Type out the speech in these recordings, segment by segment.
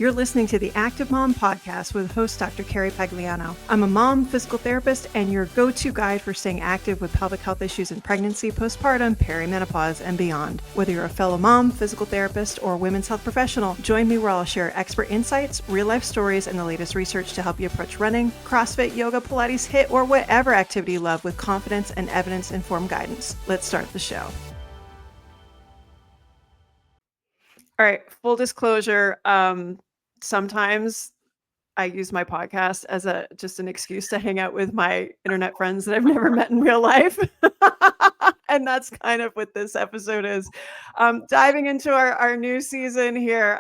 You're listening to the Active Mom Podcast with host Dr. Carrie Pagliano. I'm a mom, physical therapist, and your go-to guide for staying active with pelvic health issues in pregnancy, postpartum, perimenopause, and beyond. Whether you're a fellow mom, physical therapist, or women's health professional, join me where I'll share expert insights, real-life stories, and the latest research to help you approach running, CrossFit, yoga, Pilates, HIIT, or whatever activity you love with confidence and evidence-informed guidance. Let's start the show. All right, full disclosure, sometimes I use my podcast as just an excuse to hang out with my internet friends that I've never met in real life. And that's kind of what this episode is. Diving into our new season here,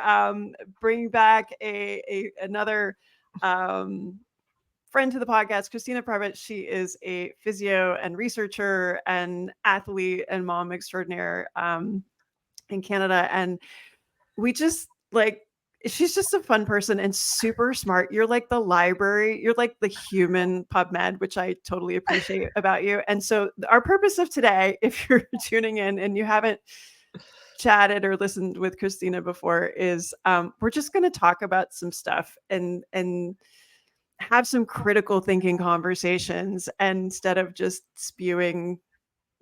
bring back another friend to the podcast, Christina Prevett. She is a physio and researcher and athlete and mom extraordinaire in Canada. And we just she's just a fun person and super smart. You're like the library. You're like the human PubMed, which I totally appreciate about you. And so our purpose of today, if you're tuning in and you haven't chatted or listened with Christina before, is we're just going to talk about some stuff and have some critical thinking conversations instead of just spewing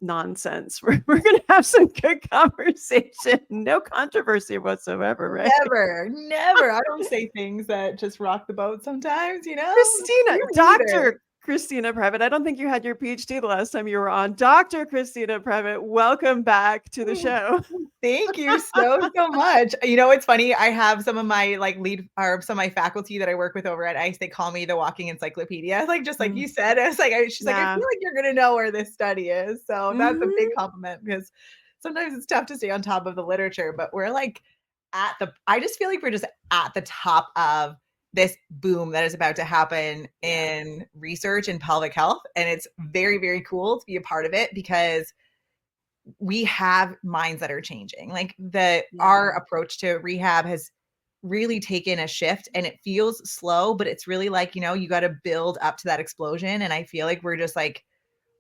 nonsense. We're going to have some good conversation. No controversy whatsoever, right? Never. I don't say things that just rock the boat sometimes, Christina, Dr. Christina Prevett. I don't think you had your PhD the last time you were on. Dr. Christina Prevett, welcome back to the show. Thank you so much. It's funny. I have some of my some of my faculty that I work with over at ICE. They call me the walking encyclopedia, just like you said. It's like, she's like, I feel like you're going to know where this study is. So that's a big compliment because sometimes it's tough to stay on top of the literature, but we're I just feel like we're just at the top of this boom that is about to happen in research in pelvic health. And it's very, very cool to be a part of it because we have minds that are changing. Our approach to rehab has really taken a shift and it feels slow, but it's really you got to build up to that explosion. And I feel like we're just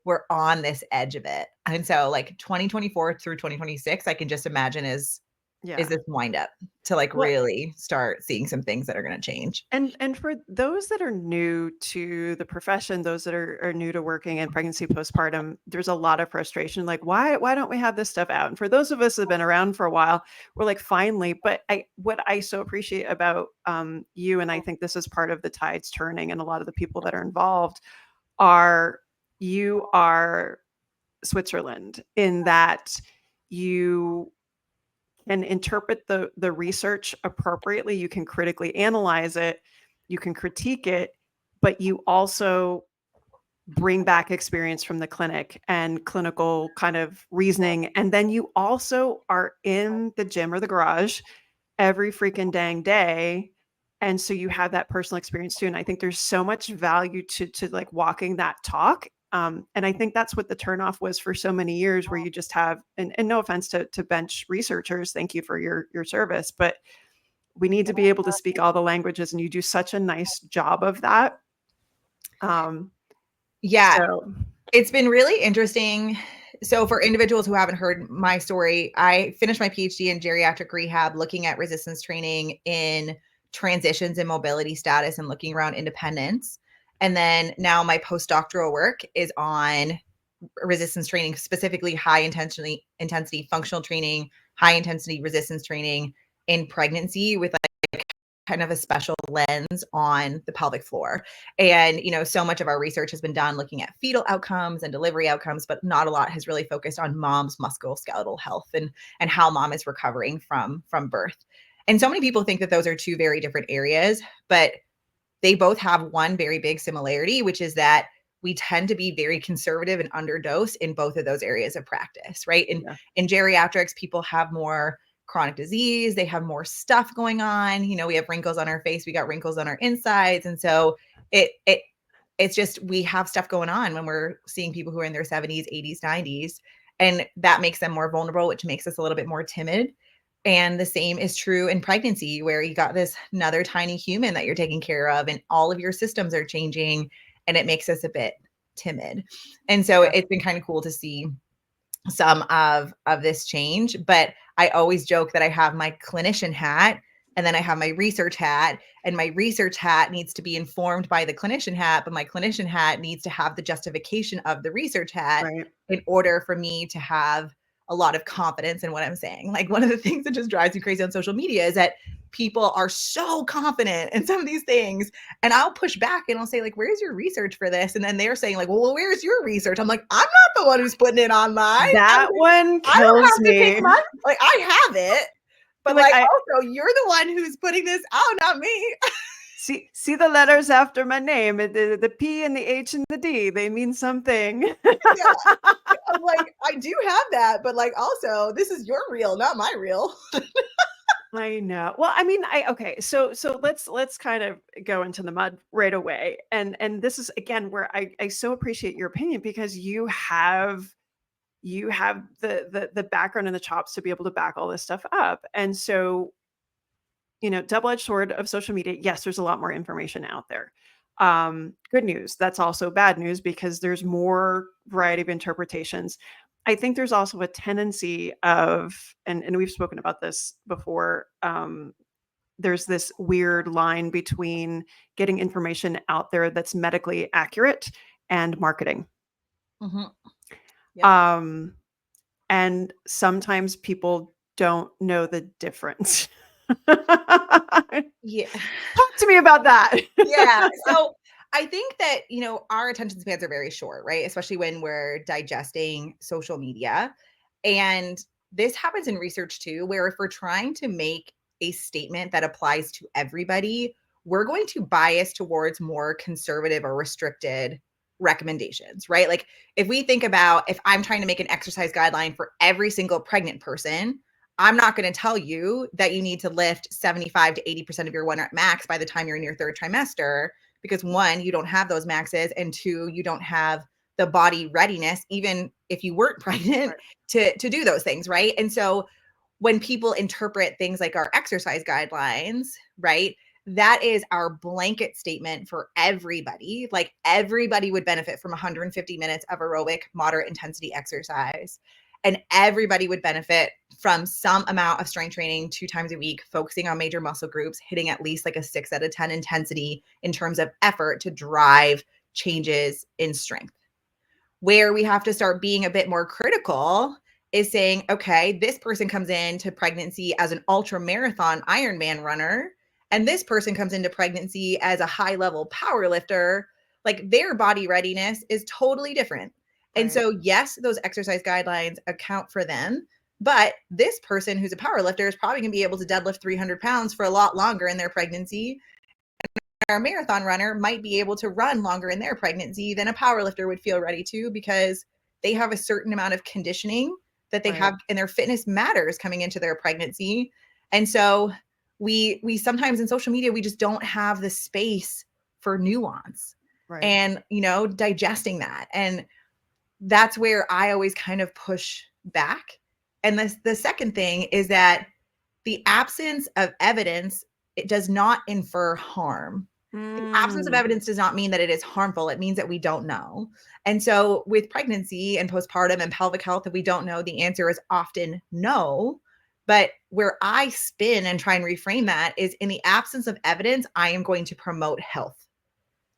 we're on this edge of it. And so 2024 through 2026, I can just imagine is this wind up to really start seeing some things that are going to change. And for those that are new to the profession, those that are new to working in pregnancy, postpartum, there's a lot of frustration. Why don't we have this stuff out? And for those of us that have been around for a while, we're finally. But what I so appreciate about you, and I think this is part of the tides turning, and a lot of the people that are involved you are Switzerland in that you can interpret the research appropriately. You can critically analyze it, you can critique it, but you also bring back experience from the clinic and clinical kind of reasoning. And then you also are in the gym or the garage every freaking dang day. And so you have that personal experience too. And I think there's so much value to walking that talk. And I think that's what the turnoff was for so many years, where you just have, and no offense to bench researchers, thank you for your service, but we need to be able to speak all the languages, and you do such a nice job of that. It's been really interesting. So for individuals who haven't heard my story, I finished my PhD in geriatric rehab, looking at resistance training in transitions in mobility status and looking around independence. And then now my postdoctoral work is on resistance training, specifically high intensity functional training, high intensity resistance training in pregnancy with kind of a special lens on the pelvic floor. And, so much of our research has been done looking at fetal outcomes and delivery outcomes, but not a lot has really focused on mom's musculoskeletal health and how mom is recovering from birth. And so many people think that those are two very different areas, but they both have one very big similarity, which is that we tend to be very conservative and underdose in both of those areas of practice, right? In geriatrics, people have more chronic disease, they have more stuff going on. We have wrinkles on our face, we got wrinkles on our insides. And so it's just, we have stuff going on when we're seeing people who are in their 70s, 80s, 90s, and that makes them more vulnerable, which makes us a little bit more timid. And the same is true in pregnancy, where you got this another tiny human that you're taking care of and all of your systems are changing, and it makes us a bit timid. And so it's been kind of cool to see some of this change, but I always joke that I have my clinician hat And then I have my research hat, and my research hat needs to be informed by the clinician hat, but my clinician hat needs to have the justification of the research hat Right. in order for me to have a lot of confidence in what I'm saying. Like, one of the things that just drives me crazy on social media is that people are so confident in some of these things, and I'll push back and I'll say, like, where's your research for this? And then they're saying, like, well, where's your research? I'm like, I'm not the one who's putting it online. That one I don't kills have to take me. money. Like, I have it, but Like, like, also, you're the one who's putting this out, not me. see the letters after my name, the P and the H and the D, they mean something. Yeah. I'm like, I do have that, but like, also, this is your reel, not my reel. I know. Well, I mean, okay, so let's kind of go into the mud right away. And this is again where I so appreciate your opinion, because you have the background and the chops to be able to back all this stuff up. And so, double-edged sword of social media. Yes, there's a lot more information out there. Good news. That's also bad news, because there's more variety of interpretations. I think there's also a tendency of, and we've spoken about this before. There's this weird line between getting information out there that's medically accurate and marketing. Mm-hmm. Yep. And sometimes people don't know the difference. Yeah. Talk to me about that. Yeah. So I think that, our attention spans are very short, right? Especially when we're digesting social media. And this happens in research too, where if we're trying to make a statement that applies to everybody, we're going to bias towards more conservative or restricted recommendations, right? Like, if we think about, if I'm trying to make an exercise guideline for every single pregnant person, I'm not going to tell you that you need to lift 75 to 80% of your 1 rep max by the time you're in your third trimester, because one, you don't have those maxes, and two, you don't have the body readiness, even if you weren't pregnant, to do those things, right? And so when people interpret things like our exercise guidelines, right, that is our blanket statement for everybody. Like, everybody would benefit from 150 minutes of aerobic moderate intensity exercise. And everybody would benefit from some amount of strength training 2 times a week, focusing on major muscle groups, hitting at least like a 6 out of 10 intensity in terms of effort to drive changes in strength. Where we have to start being a bit more critical is saying, okay, this person comes into pregnancy as an ultra marathon Ironman runner, and this person comes into pregnancy as a high level power lifter. Like, their body readiness is totally different. And Right. so, yes, those exercise guidelines account for them, but this person who's a power lifter is probably going to be able to deadlift 300 pounds for a lot longer in their pregnancy. Our marathon runner might be able to run longer in their pregnancy than a power lifter would feel ready to, because they have a certain amount of conditioning that they have, and their fitness matters coming into their pregnancy. And so we sometimes in social media, we just don't have the space for nuance and, digesting that. And that's where I always kind of push back. And the second thing is that the absence of evidence, it does not infer harm. The absence of evidence does not mean that it is harmful. It means that we don't know. And so with pregnancy and postpartum and pelvic health, if we don't know, the answer is often no. But where I spin and try and reframe that is, in the absence of evidence, I am going to promote health.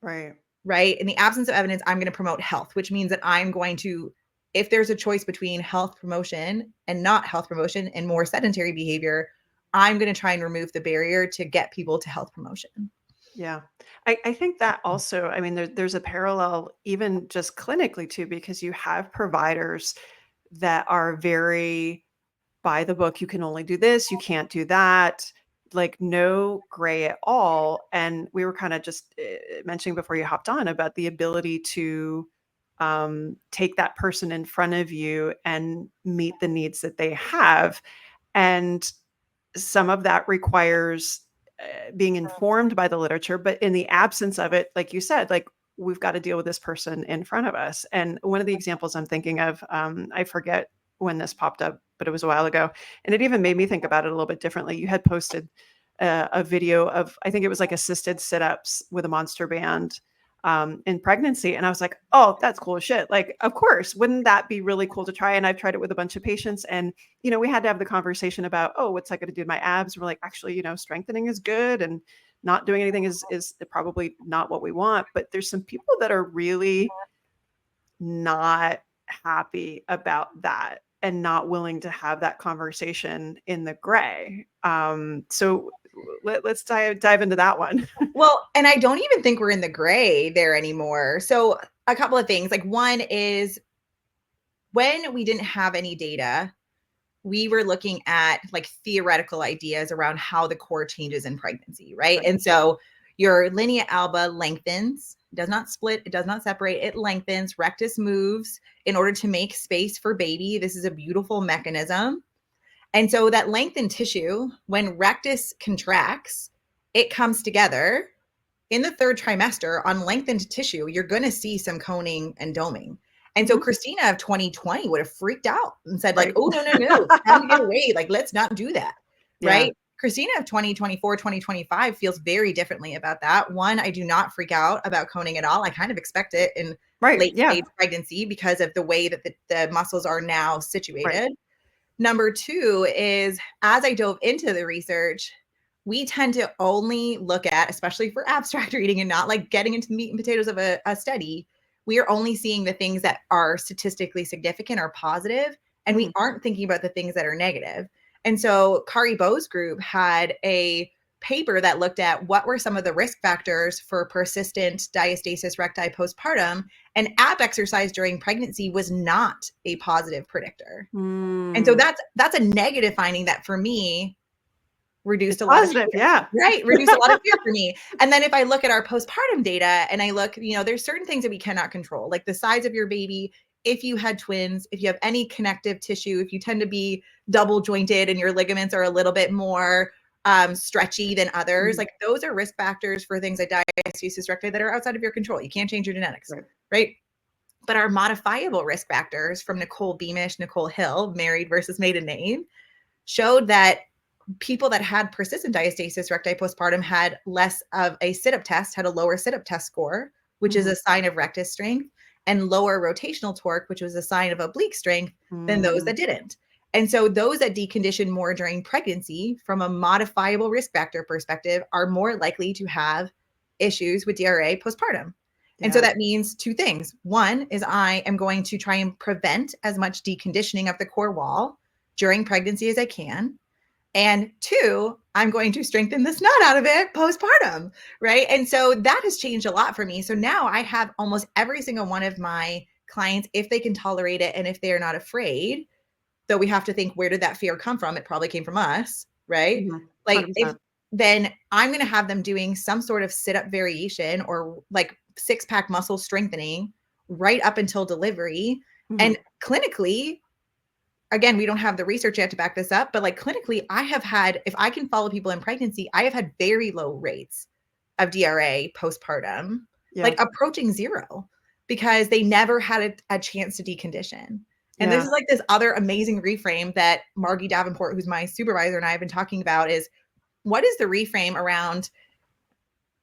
Right. Right. In the absence of evidence, I'm going to promote health, which means that I'm going to, if there's a choice between health promotion and not health promotion and more sedentary behavior, I'm going to try and remove the barrier to get people to health promotion. Yeah. I think that also, I mean, there's a parallel even just clinically too, because you have providers that are very by the book. You can only do this, you can't do that, like no gray at all. And we were kind of just mentioning before you hopped on about the ability to take that person in front of you and meet the needs that they have. And some of that requires being informed by the literature, but in the absence of it, like you said, like we've got to deal with this person in front of us. And one of the examples I'm thinking of, I forget when this popped up, but it was a while ago, and it even made me think about it a little bit differently. You had posted a video of, I think it was like assisted sit-ups with a monster band. in pregnancy. And I was like, oh, that's cool as shit. Like, of course, wouldn't that be really cool to try? And I've tried it with a bunch of patients. And, we had to have the conversation about, oh, what's that going to do to my abs? And we're like, actually, strengthening is good, and not doing anything is probably not what we want. But there's some people that are really not happy about that and not willing to have that conversation in the gray. So let's dive into that one. Well, and I don't even think we're in the gray there anymore. So a couple of things. Like, one is, when we didn't have any data, we were looking at like theoretical ideas around how the core changes in pregnancy, right? And so your linea alba lengthens, does not split, it does not separate, it lengthens, rectus moves in order to make space for baby. This is a beautiful mechanism. And so that lengthened tissue, when rectus contracts, it comes together. In the third trimester, on lengthened tissue, you're going to see some coning and doming. And so Christina of 2020 would have freaked out and said, like, oh, no, time to get away. Like, let's not do that. Right. Christina of 2024, 2025 feels very differently about that. One, I do not freak out about coning at all. I kind of expect it in late stage pregnancy because of the way that the muscles are now situated. Number two is, as I dove into the research, we tend to only look at, especially for abstract reading and not like getting into the meat and potatoes of a study, we are only seeing the things that are statistically significant or positive, and we aren't thinking about the things that are negative. And so Kari Bo's group had a paper that looked at what were some of the risk factors for persistent diastasis recti postpartum, and ab exercise during pregnancy was not a positive predictor. And so that's a negative finding that for me reduced a lot of fear. Reduced a lot of fear for me. And then if I look at our postpartum data and I look, there's certain things that we cannot control, like the size of your baby, if you had twins, if you have any connective tissue, if you tend to be double jointed and your ligaments are a little bit more stretchy than others, like those are risk factors for things like diastasis recti that are outside of your control. You can't change your genetics, right? But our modifiable risk factors from Nicole Beamish, Nicole Hill, married versus maiden name, showed that people that had persistent diastasis recti postpartum had less of a sit-up test, had a lower sit-up test score, which is a sign of rectus strength, and lower rotational torque, which was a sign of oblique strength, than those that didn't. And so those that decondition more during pregnancy, from a modifiable risk factor perspective, are more likely to have issues with DRA postpartum. And so that means two things. One is I am going to try and prevent as much deconditioning of the core wall during pregnancy as I can. And two, I'm going to strengthen the snot out of it postpartum, right? And so that has changed a lot for me. So now I have almost every single one of my clients, if they can tolerate it and if they are not afraid, though we have to think, where did that fear come from? It probably came from us, right? Like, then I'm going to have them doing some sort of sit-up variation or like six-pack muscle strengthening right up until delivery. And clinically, again, we don't have the research yet to back this up, but like clinically, I have had, if I can follow people in pregnancy, I have had very low rates of DRA postpartum, like approaching zero, because they never had a chance to decondition. And this is like this other amazing reframe that Margie Davenport, who's my supervisor, and I have been talking about, is what is the reframe around,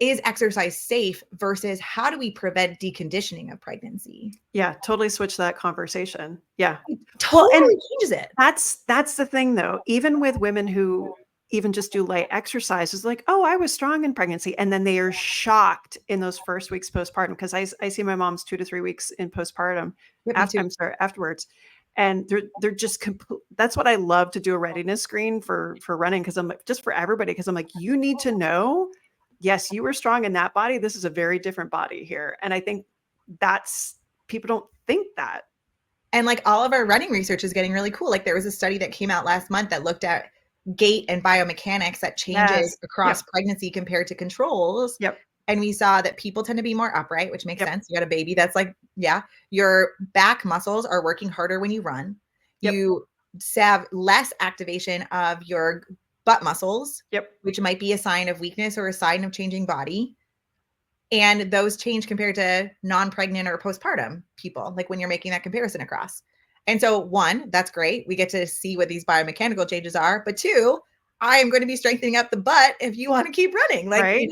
is exercise safe versus how do we prevent deconditioning of pregnancy? Yeah, totally switch that conversation. Yeah. Totally changes it. That's the thing though. Even with women who even just do light exercises, like, oh, I was strong in pregnancy. And then they are shocked in those first weeks postpartum. Cause I see my mom's 2 to 3 weeks in postpartum afterwards. And they're just that's what I love to do, a readiness screen for running. Cause I'm like, just for everybody. Cause I'm like, you need to know, yes, you were strong in that body. This is a very different body here. And I think people don't think that. And like all of our running research is getting really cool. Like there was a study that came out last month that looked at gait and biomechanics that changes across pregnancy compared to controls. And we saw that people tend to be more upright, which makes sense. You got a baby that's like, your back muscles are working harder when you run. You have less activation of your butt muscles, which might be a sign of weakness or a sign of changing body. And those change compared to non-pregnant or postpartum people, like when you're making that comparison across. And so one, that's great. We get to see what these biomechanical changes are. But two, I am going to be strengthening up the butt if you want to keep running. Like,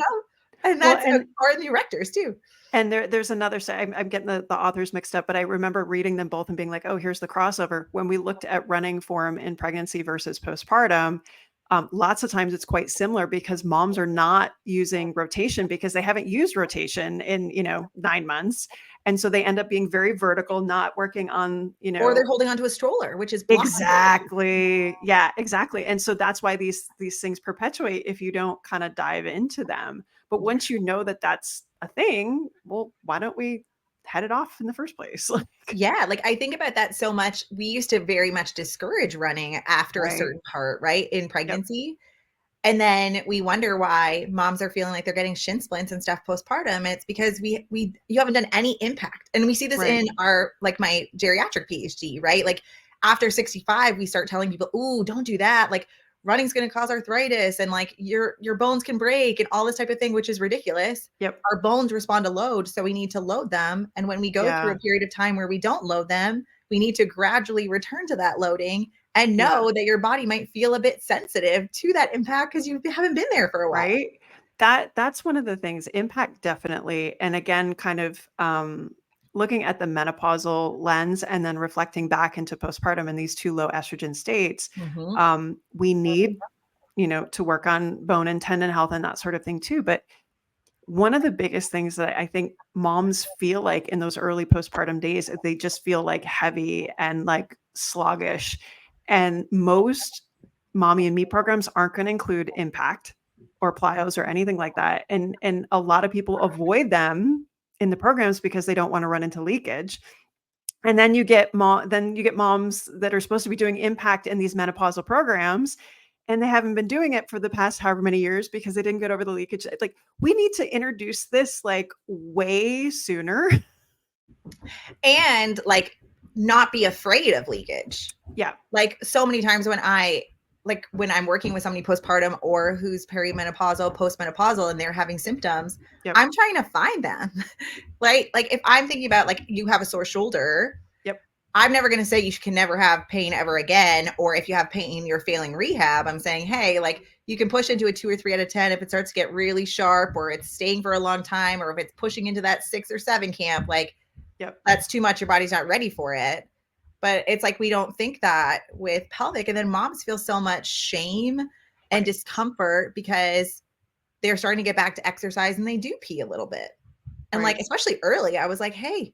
And Well, that's or in the erectors too. and there's another side. I'm getting the authors mixed up, but I remember reading them both and being like, "Oh, here's the crossover." When we looked at running form in pregnancy versus postpartum, lots of times it's quite similar because moms are not using rotation because they haven't used rotation in 9 months, and so they end up being very vertical, not working on Or they're holding onto a stroller, which is blocking it. exactly. Yeah, exactly. And so that's why these things perpetuate if you don't kind of dive into them. But once you know that that's a thing, well, why don't we head it off in the first place? Like, Yeah, like I think about that so much. We used to very much discourage running after a right. certain part, right, in Yep. pregnancy. And then we wonder why moms are feeling like they're getting shin splints and stuff postpartum. It's because we you haven't done any impact. And we see this Right. in our like my geriatric PhD, right? Like after 65, we start telling people, "Ooh, don't do that. Like running's going to cause arthritis and like your bones can break and all this type of thing," which is ridiculous. Yep. Our bones respond to load, so we need to load them. And when we go through Yeah. a period of time where we don't load them, we need to gradually return to that loading and Yeah. know that your body might feel a bit sensitive to that impact because you haven't been there for a while. Right. That's one of the things. Impact definitely. And again, kind of looking at the menopausal lens and then reflecting back into postpartum in these two low estrogen states, Mhm. we need to work on bone and tendon health and that sort of thing too. But one of the biggest things that I think moms feel like in those early postpartum days is they just feel like heavy and like sluggish. And most mommy and me programs aren't going to include impact or plyos or anything like that. And a lot of people avoid them in the programs because they don't want to run into leakage. And then you get moms that are supposed to be doing impact in these menopausal programs and they haven't been doing it for the past however many years because they didn't get over the leakage. Like we need to introduce this like way sooner. And like not be afraid of leakage. Yeah. Like so many times when I'm working with somebody postpartum or who's perimenopausal, postmenopausal, and they're having symptoms, Yep. I'm trying to find them. Right? Like if I'm thinking about like you have a sore shoulder, Yep. I'm never going to say you can never have pain ever again. Or if you have pain, you're failing rehab. I'm saying, hey, like you can push into a 2 or 3 out of 10 if it starts to get really sharp or it's staying for a long time or if it's pushing into that 6 or 7 camp, like Yep. that's too much. Your body's not ready for it. But it's like we don't think that with pelvic. And then moms feel so much shame and Right. discomfort because they're starting to get back to exercise and they do pee a little bit. And like, Right. especially early, I was like, hey,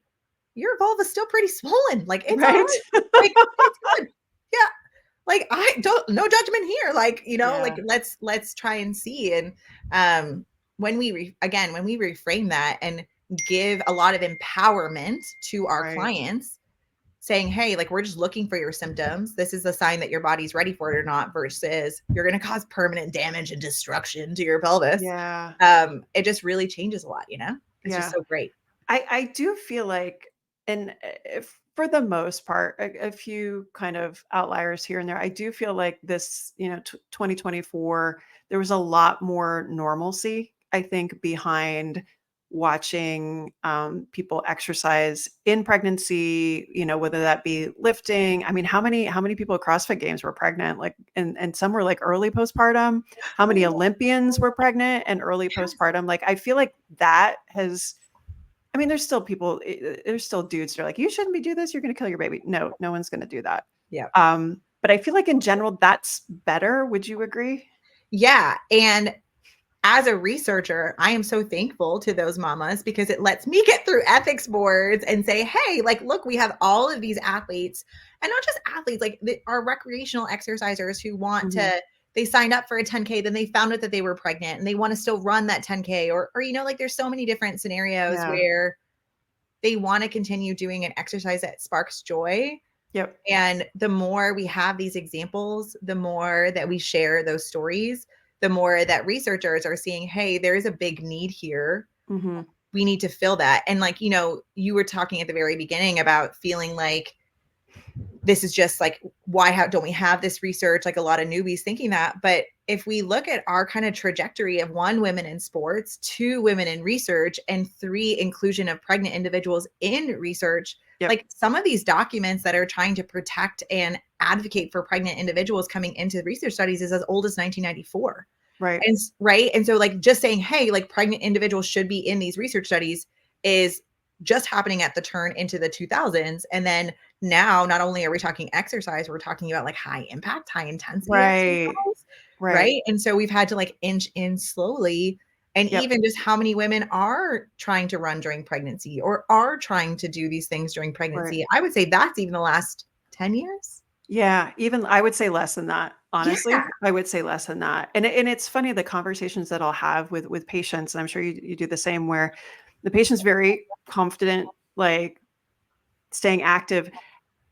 your vulva's still pretty swollen. Like, it's all Right. right. Like, it's good. Yeah. Like, I don't, no judgment here. Like, like Yeah. let's try and see. And when when we reframe that and give a lot of empowerment to our Right. clients, saying, hey, like, we're just looking for your symptoms. This is a sign that your body's ready for it or not, versus you're going to cause permanent damage and destruction to your pelvis. Yeah. It just really changes a lot, It's just Yeah. so great. I do feel like, and if, for the most part, a few kind of outliers here and there, I do feel like this, 2024, there was a lot more normalcy, I think, behind watching people exercise in pregnancy, whether that be lifting. I mean, how many people at CrossFit games were pregnant? Like, and some were like early postpartum. How many Olympians were pregnant and early postpartum? Like, I feel like that has, I mean, there's still dudes that are like, you shouldn't be do this. You're going to kill your baby. No, no one's going to do that. Yeah. But I feel like in general, that's better. Would you agree? Yeah. And as a researcher, I am so thankful to those mamas because it lets me get through ethics boards and say, hey, like, look, we have all of these athletes and not just athletes, like our recreational exercisers who want Mhm. to, they signed up for a 10K, then they found out that they were pregnant and they want to still run that 10K or, like there's so many different scenarios Yeah. where they want to continue doing an exercise that sparks joy. Yep. And the more we have these examples, the more that we share those stories, the more that researchers are seeing, hey, there is a big need here. Mhm. We need to fill that. And like, you were talking at the very beginning about feeling like this is just like, don't we have this research? Like a lot of newbies thinking that. But if we look at our kind of trajectory of 1, women in sports, 2, women in research, and 3, inclusion of pregnant individuals in research, Yep. like some of these documents that are trying to protect and advocate for pregnant individuals coming into research studies is as old as 1994. Right. And right. And so like just saying, hey, like pregnant individuals should be in these research studies is just happening at the turn into the 2000s. And then now not only are we talking exercise, we're talking about like high impact, high intensity Right. exercise. Right. Right. And so we've had to like inch in slowly. And Yep. even just how many women are trying to run during pregnancy or are trying to do these things during Right. pregnancy. I would say that's even the last 10 years. Yeah, even I would say less than that, Yeah. honestly. I would say less than that. And it's funny the conversations that I'll have with patients, and I'm sure you do the same, where the patient's very confident, like staying active,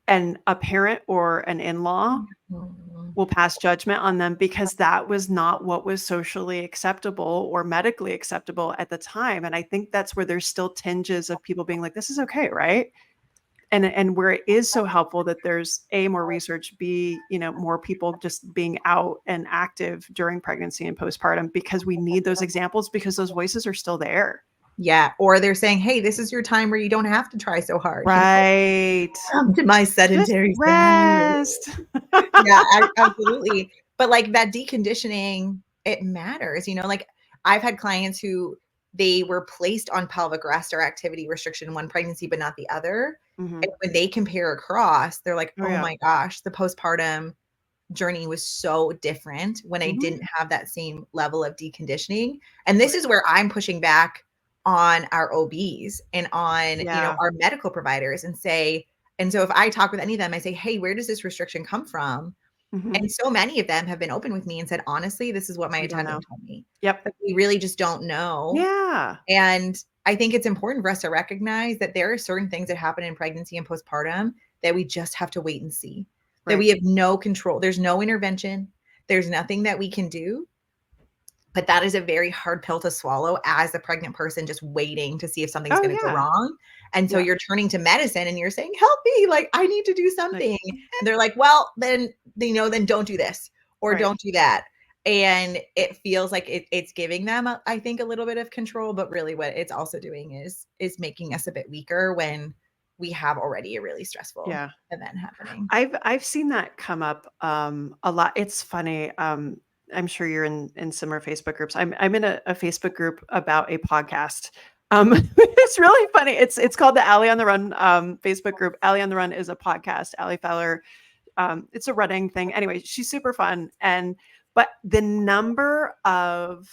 and a parent or an in-law Mhm. will pass judgment on them because that was not what was socially acceptable or medically acceptable at the time. And I think that's where there's still tinges of people being like, this is okay, right? And where it is so helpful that there's A, more research, B, more people just being out and active during pregnancy and postpartum, because we need those examples because those voices are still there. Yeah. Or they're saying, hey, this is your time where you don't have to try so hard. Right. Come to my Just sedentary side. rest. Yeah, absolutely. But like that deconditioning, it matters, like I've had clients who they were placed on pelvic rest or activity restriction in one pregnancy, but not the other. Mhm. And when they compare across, they're like, Oh, oh yeah. my gosh, the postpartum journey was so different when I Mhm. didn't have that same level of deconditioning. And this Right. is where I'm pushing back on our OBs and on, Yeah. our medical providers and so if I talk with any of them, I say, hey, where does this restriction come from? Mhm. And so many of them have been open with me and said, honestly, this is what my We don't know. attending told me. Yep. But we really just don't know. Yeah. And I think it's important for us to recognize that there are certain things that happen in pregnancy and postpartum that we just have to wait and see, that we Right. have no control. There's no intervention. There's nothing that we can do. But that is a very hard pill to swallow as a pregnant person, just waiting to see if something's Oh, going to go yeah. wrong. And so Yeah. you're turning to medicine and you're saying, help me, like, I need to do Like, something. And they're like, well, then then don't do this or right. don't do that. And it feels like it's giving them, I think, a little bit of control, but really what it's also doing is making us a bit weaker when we have already a really stressful Yeah. event happening. I've seen that come up a lot. It's funny. I'm sure you're in similar Facebook groups. I'm in a Facebook group about a podcast. It's really funny. It's called the Alley on the Run Facebook group. Alley on the Run is a podcast. Allie Fowler. It's a running thing. Anyway, she's super fun. But the number of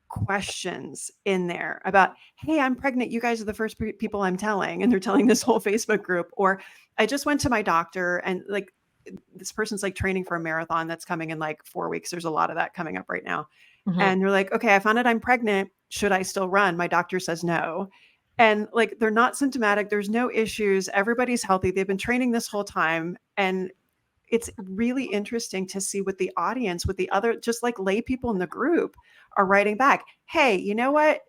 questions in there about, hey, I'm pregnant, you guys are the first people I'm telling, and they're telling this whole Facebook group. Or I just went to my doctor, and like this person's like training for a marathon that's coming in like 4 weeks. There's a lot of that coming up right now. Mhm. And they're like, okay, I found out I'm pregnant, should I still run? My doctor says no. And like, they're not symptomatic, there's no issues, everybody's healthy, they've been training this whole time. And it's really interesting to see what the audience, with the other, just like lay people in the group, are writing back. Hey, you know what?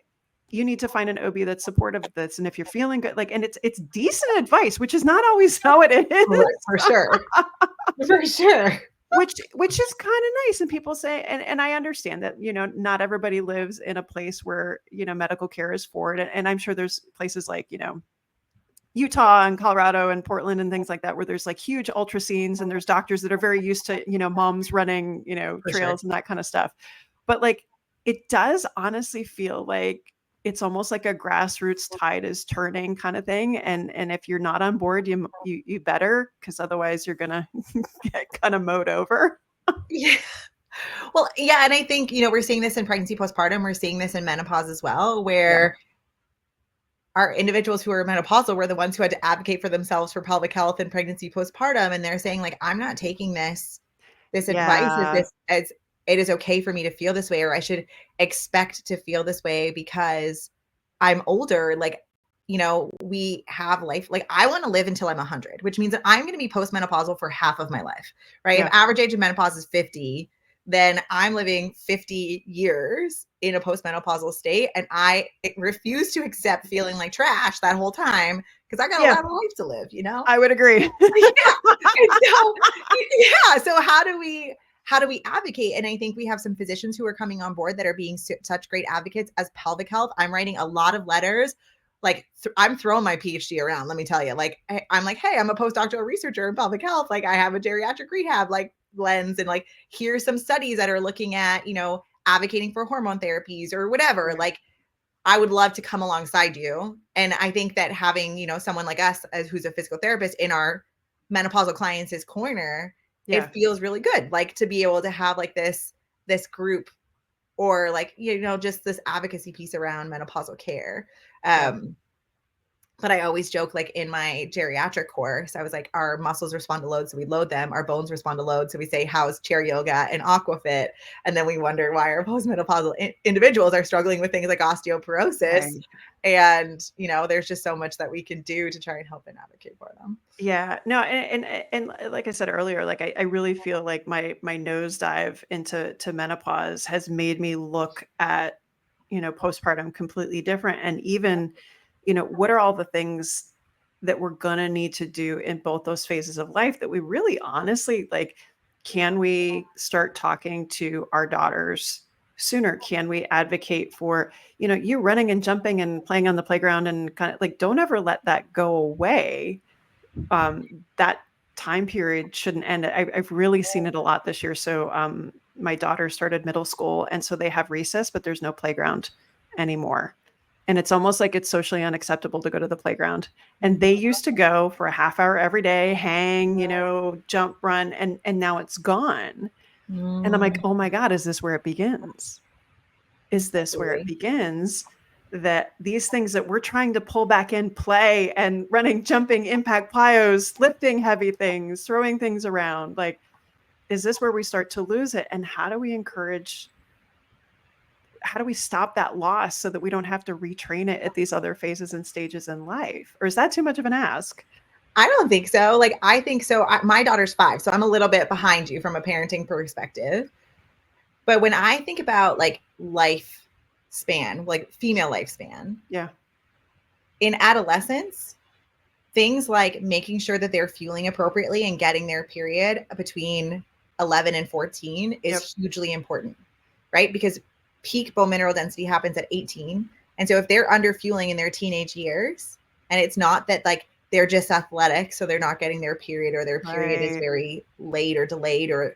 You need to find an OB that's supportive of this. And if you're feeling good, like, and it's decent advice, which is not always how it Right, is. for sure. For sure. Which is kind of nice. And people say, and I understand that, not everybody lives in a place where, medical care is for it. And I'm sure there's places like, Utah and Colorado and Portland and things like that, where there's like huge ultra scenes and there's doctors that are very used to, moms running, For sure. trails and that kind of stuff. But like, it does honestly feel like it's almost like a grassroots tide is turning kind of thing. And if you're not on board, you better, because otherwise you're gonna get kind of mowed over. Yeah. Well, yeah, and I think, we're seeing this in pregnancy postpartum, we're seeing this in menopause as well, Yeah. where our individuals who are menopausal were the ones who had to advocate for themselves for pelvic health and pregnancy postpartum. And they're saying, like, I'm not taking this advice as Yeah. this as it is okay for me to feel this way, or I should expect to feel this way because I'm older. Like, we have life. Like, I want to live until I'm 100, which means that I'm going to be postmenopausal for half of my life, right? Yeah. If average age of menopause is 50, then I'm living 50 years in a postmenopausal state. And I refuse to accept feeling like trash that whole time because I got a Yeah. lot of life to live, I would agree. Yeah. And so, yeah. So how do we advocate? And I think we have some physicians who are coming on board that are being such great advocates as pelvic health. I'm writing a lot of letters. Like, I'm throwing my PhD around. Let me tell you, like, I'm like, hey, I'm a postdoctoral researcher in pelvic health. Like, I have a geriatric rehab. Like, lens and like, here's some studies that are looking at, advocating for hormone therapies or whatever. Yeah. Like, I would love to come alongside you. And I think that having, someone like us who's a physical therapist in our menopausal clients' corner, Yeah. it feels really good. Like, to be able to have like this group, or like, just this advocacy piece around menopausal care. Yeah. But I always joke, like in my geriatric course, I was like, our muscles respond to load, so we load them. Our bones respond to load, so we say, how's chair yoga and aquafit? And then we wonder why our postmenopausal individuals are struggling with things like osteoporosis. Right. And, there's just so much that we can do to try and help and advocate for them. Yeah, no, and like I said earlier, like I really feel like my nosedive into menopause has made me look at, postpartum completely different. And even, what are all the things that we're gonna need to do in both those phases of life that we really honestly like, can we start talking to our daughters sooner? Can we advocate for, you running and jumping and playing on the playground and kind of like, don't ever let that go away. That time period shouldn't end. I've really seen it a lot this year. So my daughter started middle school, and so they have recess, but there's no playground anymore. And it's almost like it's socially unacceptable to go to the playground. And they used to go for a half hour every day, hang, jump, run, and now it's gone. And I'm like, Mm, oh my God, is this where it begins? Is this where it absolutely. begins? That these things that we're trying to pull back in play and running, jumping, impact plyos, lifting heavy things, throwing things around, like, is this where we start to lose it? And how do we stop that loss so that we don't have to retrain it at these other phases and stages in life? Or is that too much of an ask? I don't think so. Like, I think so. My daughter's 5, so I'm a little bit behind you from a parenting perspective. But when I think about like lifespan, like female lifespan, Yeah. in adolescence, things like making sure that they're fueling appropriately and getting their period between 11 and 14 Yep. is hugely important, right? Because peak bone mineral density happens at 18. And so if they're under fueling in their teenage years, and it's not that like they're just athletic, so they're not getting their period, or their period is Right. very late or delayed, or,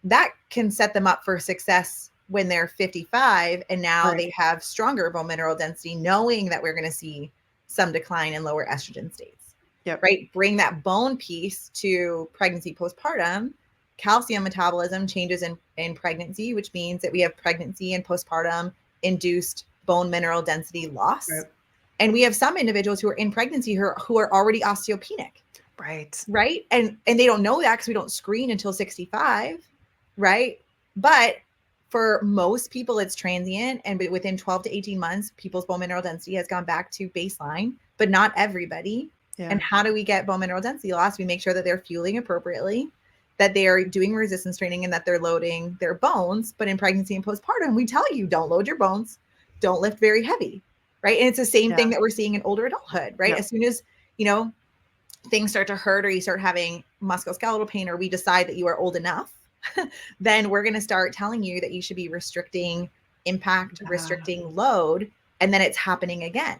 that can set them up for success when they're 55 and now Right. they have stronger bone mineral density, knowing that we're going to see some decline in lower estrogen states, Yep. right? Bring that bone piece to pregnancy postpartum. Calcium metabolism changes in pregnancy, which means that we have pregnancy and postpartum induced bone mineral density loss. Right. And we have some individuals who are in pregnancy who are already osteopenic, Right. right? And they don't know that because we don't screen until 65, right? But for most people, it's transient, and within 12 to 18 months, people's bone mineral density has gone back to baseline, but not everybody. Yeah. And how do we get bone mineral density loss? We make sure that they're fueling appropriately, that they are doing resistance training, and that they're loading their bones. But in pregnancy and postpartum, we tell you, don't load your bones, don't lift very heavy, right? And it's the same Yeah. thing that we're seeing in older adulthood, right? Yep. As soon as, things start to hurt, or you start having musculoskeletal pain, or we decide that you are old enough, then we're going to start telling you that you should be restricting impact, restricting load, and then it's happening again.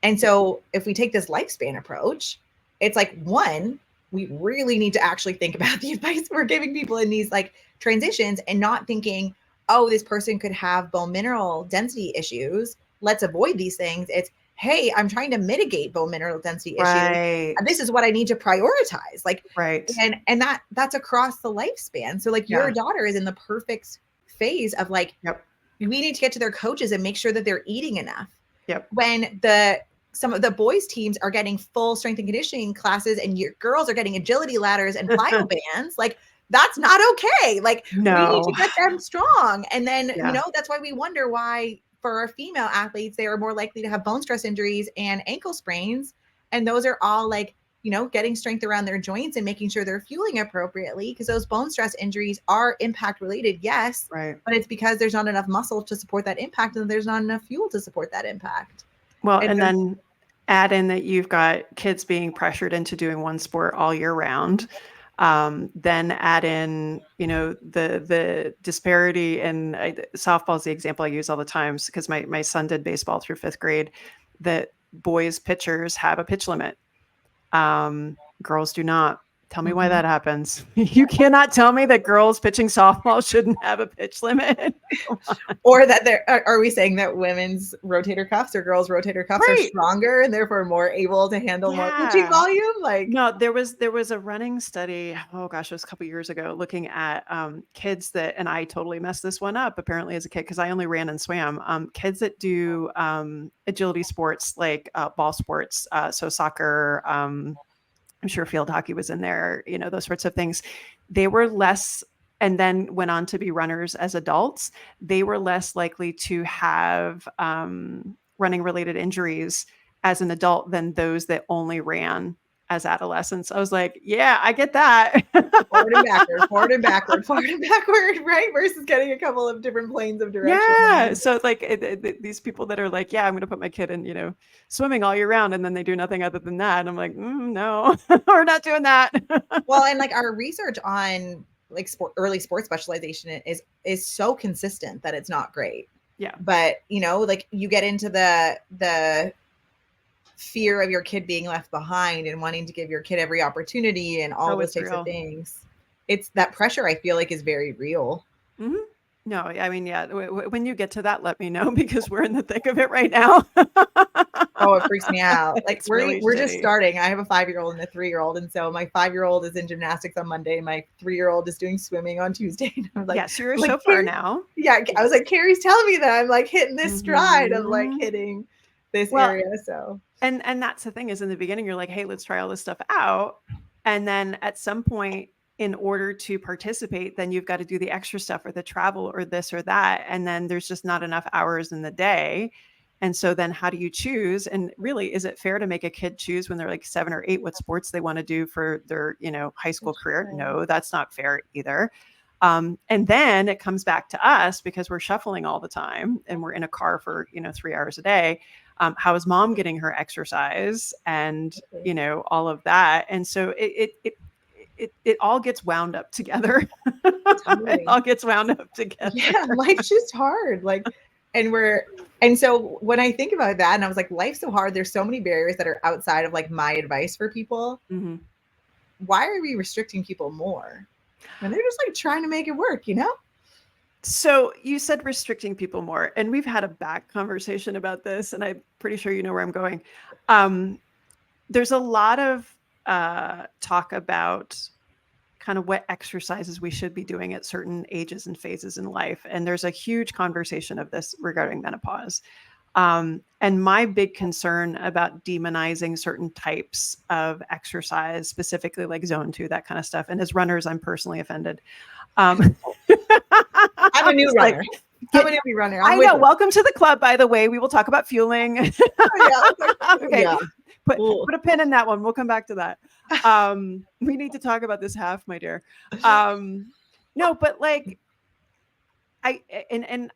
And so if we take this lifespan approach, it's like, one, we really need to actually think about the advice we're giving people in these like transitions, and not thinking, oh, this person could have bone mineral density issues, let's avoid these things. It's, hey, I'm trying to mitigate bone mineral density issues, Right. and this is what I need to prioritize. Like, Right. and that's across the lifespan. So like, your Yeah. daughter is in the perfect phase of like, Yep. we need to get to their coaches and make sure that they're eating enough. Yep. When some of the boys teams are getting full strength and conditioning classes, and your girls are getting agility ladders and plyo bands, like, that's not okay. Like, we need to No. get them strong. And then, Yeah. that's why we wonder why for our female athletes, they are more likely to have bone stress injuries and ankle sprains. And those are all like, getting strength around their joints and making sure they're fueling appropriately, because those bone stress injuries are impact related. Yes. Right. But it's because there's not enough muscle to support that impact, and there's not enough fuel to support that impact. Well, And and so, then add in that you've got kids being pressured into doing one sport all year round. Then add in, the disparity, and softball is the example I use all the time because my son did baseball through 5th grade. That boys pitchers have a pitch limit. Girls do not. Tell me why that happens. You cannot tell me that girls pitching softball shouldn't have a pitch limit. Or that are we saying that women's rotator cuffs or girls' rotator cuffs are stronger and therefore more able to handle more pitching volume? Like, no, there was a running study. Oh gosh, it was a couple years ago, looking at kids that, and I totally messed this one up apparently as a kid because I only ran and swam. Kids that do agility sports like ball sports, so soccer. I'm sure field hockey was in there, those sorts of things. They were less, and then went on to be runners as adults. They were less likely to have running related injuries as an adult than those that only ran as adolescents. I was like, yeah, I get that. Forward and backward, forward and backward, forward and backward, right? Versus getting a couple of different planes of direction. Yeah. So it's like these people that are like, yeah, I'm going to put my kid in, swimming all year round, and then they do nothing other than that. And I'm like, no, we're not doing that. Well, and like our research on like early sports specialization is so consistent that it's not great. Yeah. But like you get into the fear of your kid being left behind and wanting to give your kid every opportunity and all those types of things. It's that pressure I feel like is very real. Mm-hmm. No, I mean, yeah, when you get to that, let me know because we're in the thick of it right now. Oh, it freaks me out. Like we're really just starting. I have a 5-year-old and a 3-year-old. And so my 5-year-old is in gymnastics on Monday. My 3-year-old is doing swimming on Tuesday. And I'm like, yes, you're so far now. Yeah. I was like, Carrie's telling me that I'm like hitting this stride of like hitting this area. So. And that's the thing is in the beginning, you're like, hey, let's try all this stuff out. And then at some point, in order to participate, then you've got to do the extra stuff or the travel or this or that. And then there's just not enough hours in the day. And so then how do you choose? And really, is it fair to make a kid choose when they're like 7 or 8 what sports they want to do for their, high school career? No, that's not fair either. And then it comes back to us because we're shuffling all the time and we're in a car for, 3 hours a day. How is mom getting her exercise and, all of that. And so it all gets wound up together. Totally. It all gets wound up together. Yeah, life's just hard. Like, and so when I think about that, and I was like, life's so hard. There's so many barriers that are outside of like my advice for people. Mm-hmm. Why are we restricting people more? And they're just like trying to make it work, So you said restricting people more, and we've had a back conversation about this, and I'm pretty sure you know where I'm going. There's a lot of talk about kind of what exercises we should be doing at certain ages and phases in life. And there's a huge conversation of this regarding menopause. And my big concern about demonizing certain types of exercise, specifically like zone 2, that kind of stuff. And as runners, I'm personally offended. I'm a new runner. I'm a newbie runner. I know. Welcome to the club, by the way. We will talk about fueling. Okay. Yeah. Put a pin in that one. We'll come back to that. We need to talk about this half, my dear. No, but like, I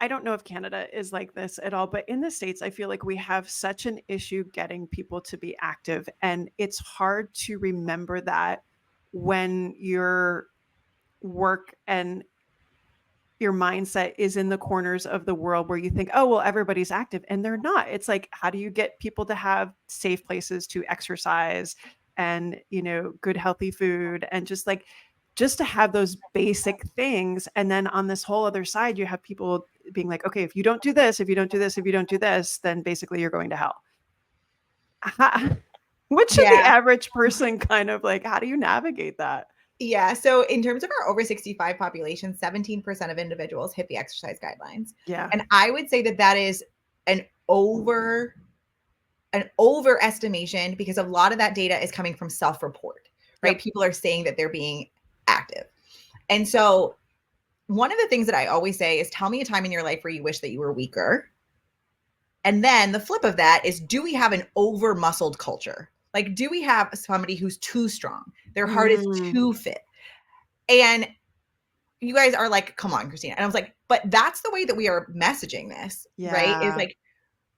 don't know if Canada is like this at all, but in the States, I feel like we have such an issue getting people to be active. And it's hard to remember that when your work and your mindset is in the corners of the world where you think, oh, well, everybody's active, and they're not. It's like, how do you get people to have safe places to exercise and, good, healthy food and just to have those basic things. And then on this whole other side, you have people being like, okay, if you don't do this, if you don't do this, if you don't do this, then basically you're going to hell. What should the average person kind of like, how do you navigate that? Yeah. So in terms of our over 65 population, 17% of individuals hit the exercise guidelines. Yeah. And I would say that is an overestimation because a lot of that data is coming from self-report, right? Yep. People are saying that they're being active. And so one of the things that I always say is tell me a time in your life where you wish that you were weaker. And then the flip of that is, do we have an over muscled culture? Like, do we have somebody who's too strong? Their heart is too fit. And you guys are like, come on, Christina. And I was like, but that's the way that we are messaging this, right? Is like,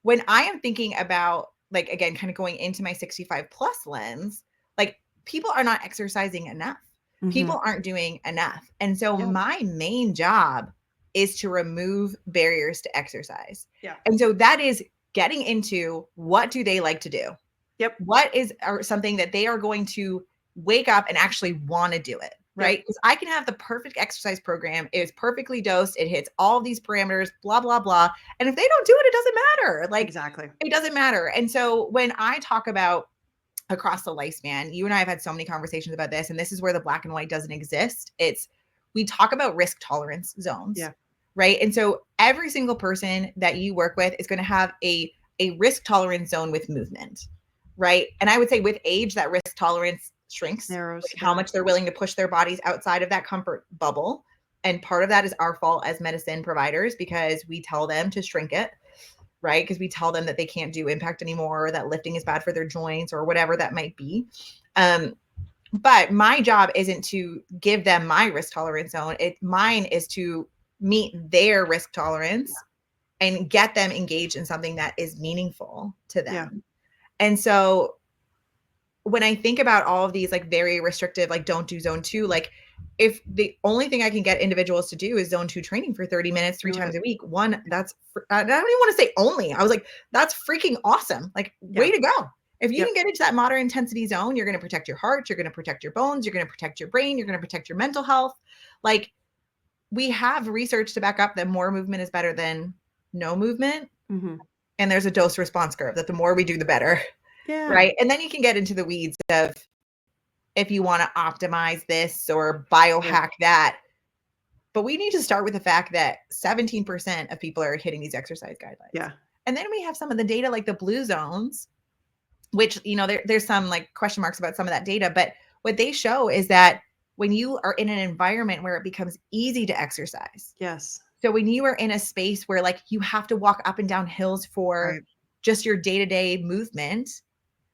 when I am thinking about, like, again, kind of going into my 65 plus lens, like, people are not exercising enough. Mm-hmm. People aren't doing enough. And so my main job is to remove barriers to exercise. Yeah. And so that is getting into what do they like to do? Yep. What is something that they are going to wake up and actually want to do it, right? Because I can have the perfect exercise program. It's perfectly dosed. It hits all of these parameters, blah, blah, blah. And if they don't do it, it doesn't matter. Like, Exactly. it doesn't matter. And so when I talk about across the lifespan, you and I have had so many conversations about this, and this is where the black and white doesn't exist. We talk about risk tolerance zones, right? And so every single person that you work with is going to have a risk tolerance zone with movement, right? And I would say with age, that risk tolerance shrinks, narrows, like how much they're willing to push their bodies outside of that comfort bubble. And part of that is our fault as medicine providers, because we tell them to shrink it, right? Because we tell them that they can't do impact anymore, or that lifting is bad for their joints, or whatever that might be. But my job isn't to give them my risk tolerance zone. Mine is to meet their risk tolerance and get them engaged in something that is meaningful to them. Yeah. And so when I think about all of these like very restrictive, like don't do zone 2, like if the only thing I can get individuals to do is zone 2 training for 30 minutes, 3 times a week, that's, I don't even want to say only, I was like, that's freaking awesome. Like, way to go. If you can get into that moderate intensity zone, you're going to protect your heart, you're going to protect your bones, you're going to protect your brain, you're going to protect your mental health. Like, we have research to back up that more movement is better than no movement. Mm-hmm. And there's a dose response curve that the more we do, the better. Yeah. Right. And then you can get into the weeds of if you want to optimize this or biohack that. But we need to start with the fact that 17% of people are hitting these exercise guidelines. Yeah. And then we have some of the data like the blue zones, which, you know, there's some like question marks about some of that data. But what they show is that when you are in an environment where it becomes easy to exercise. Yes. So when you are in a space where like you have to walk up and down hills for just your day-to-day movement,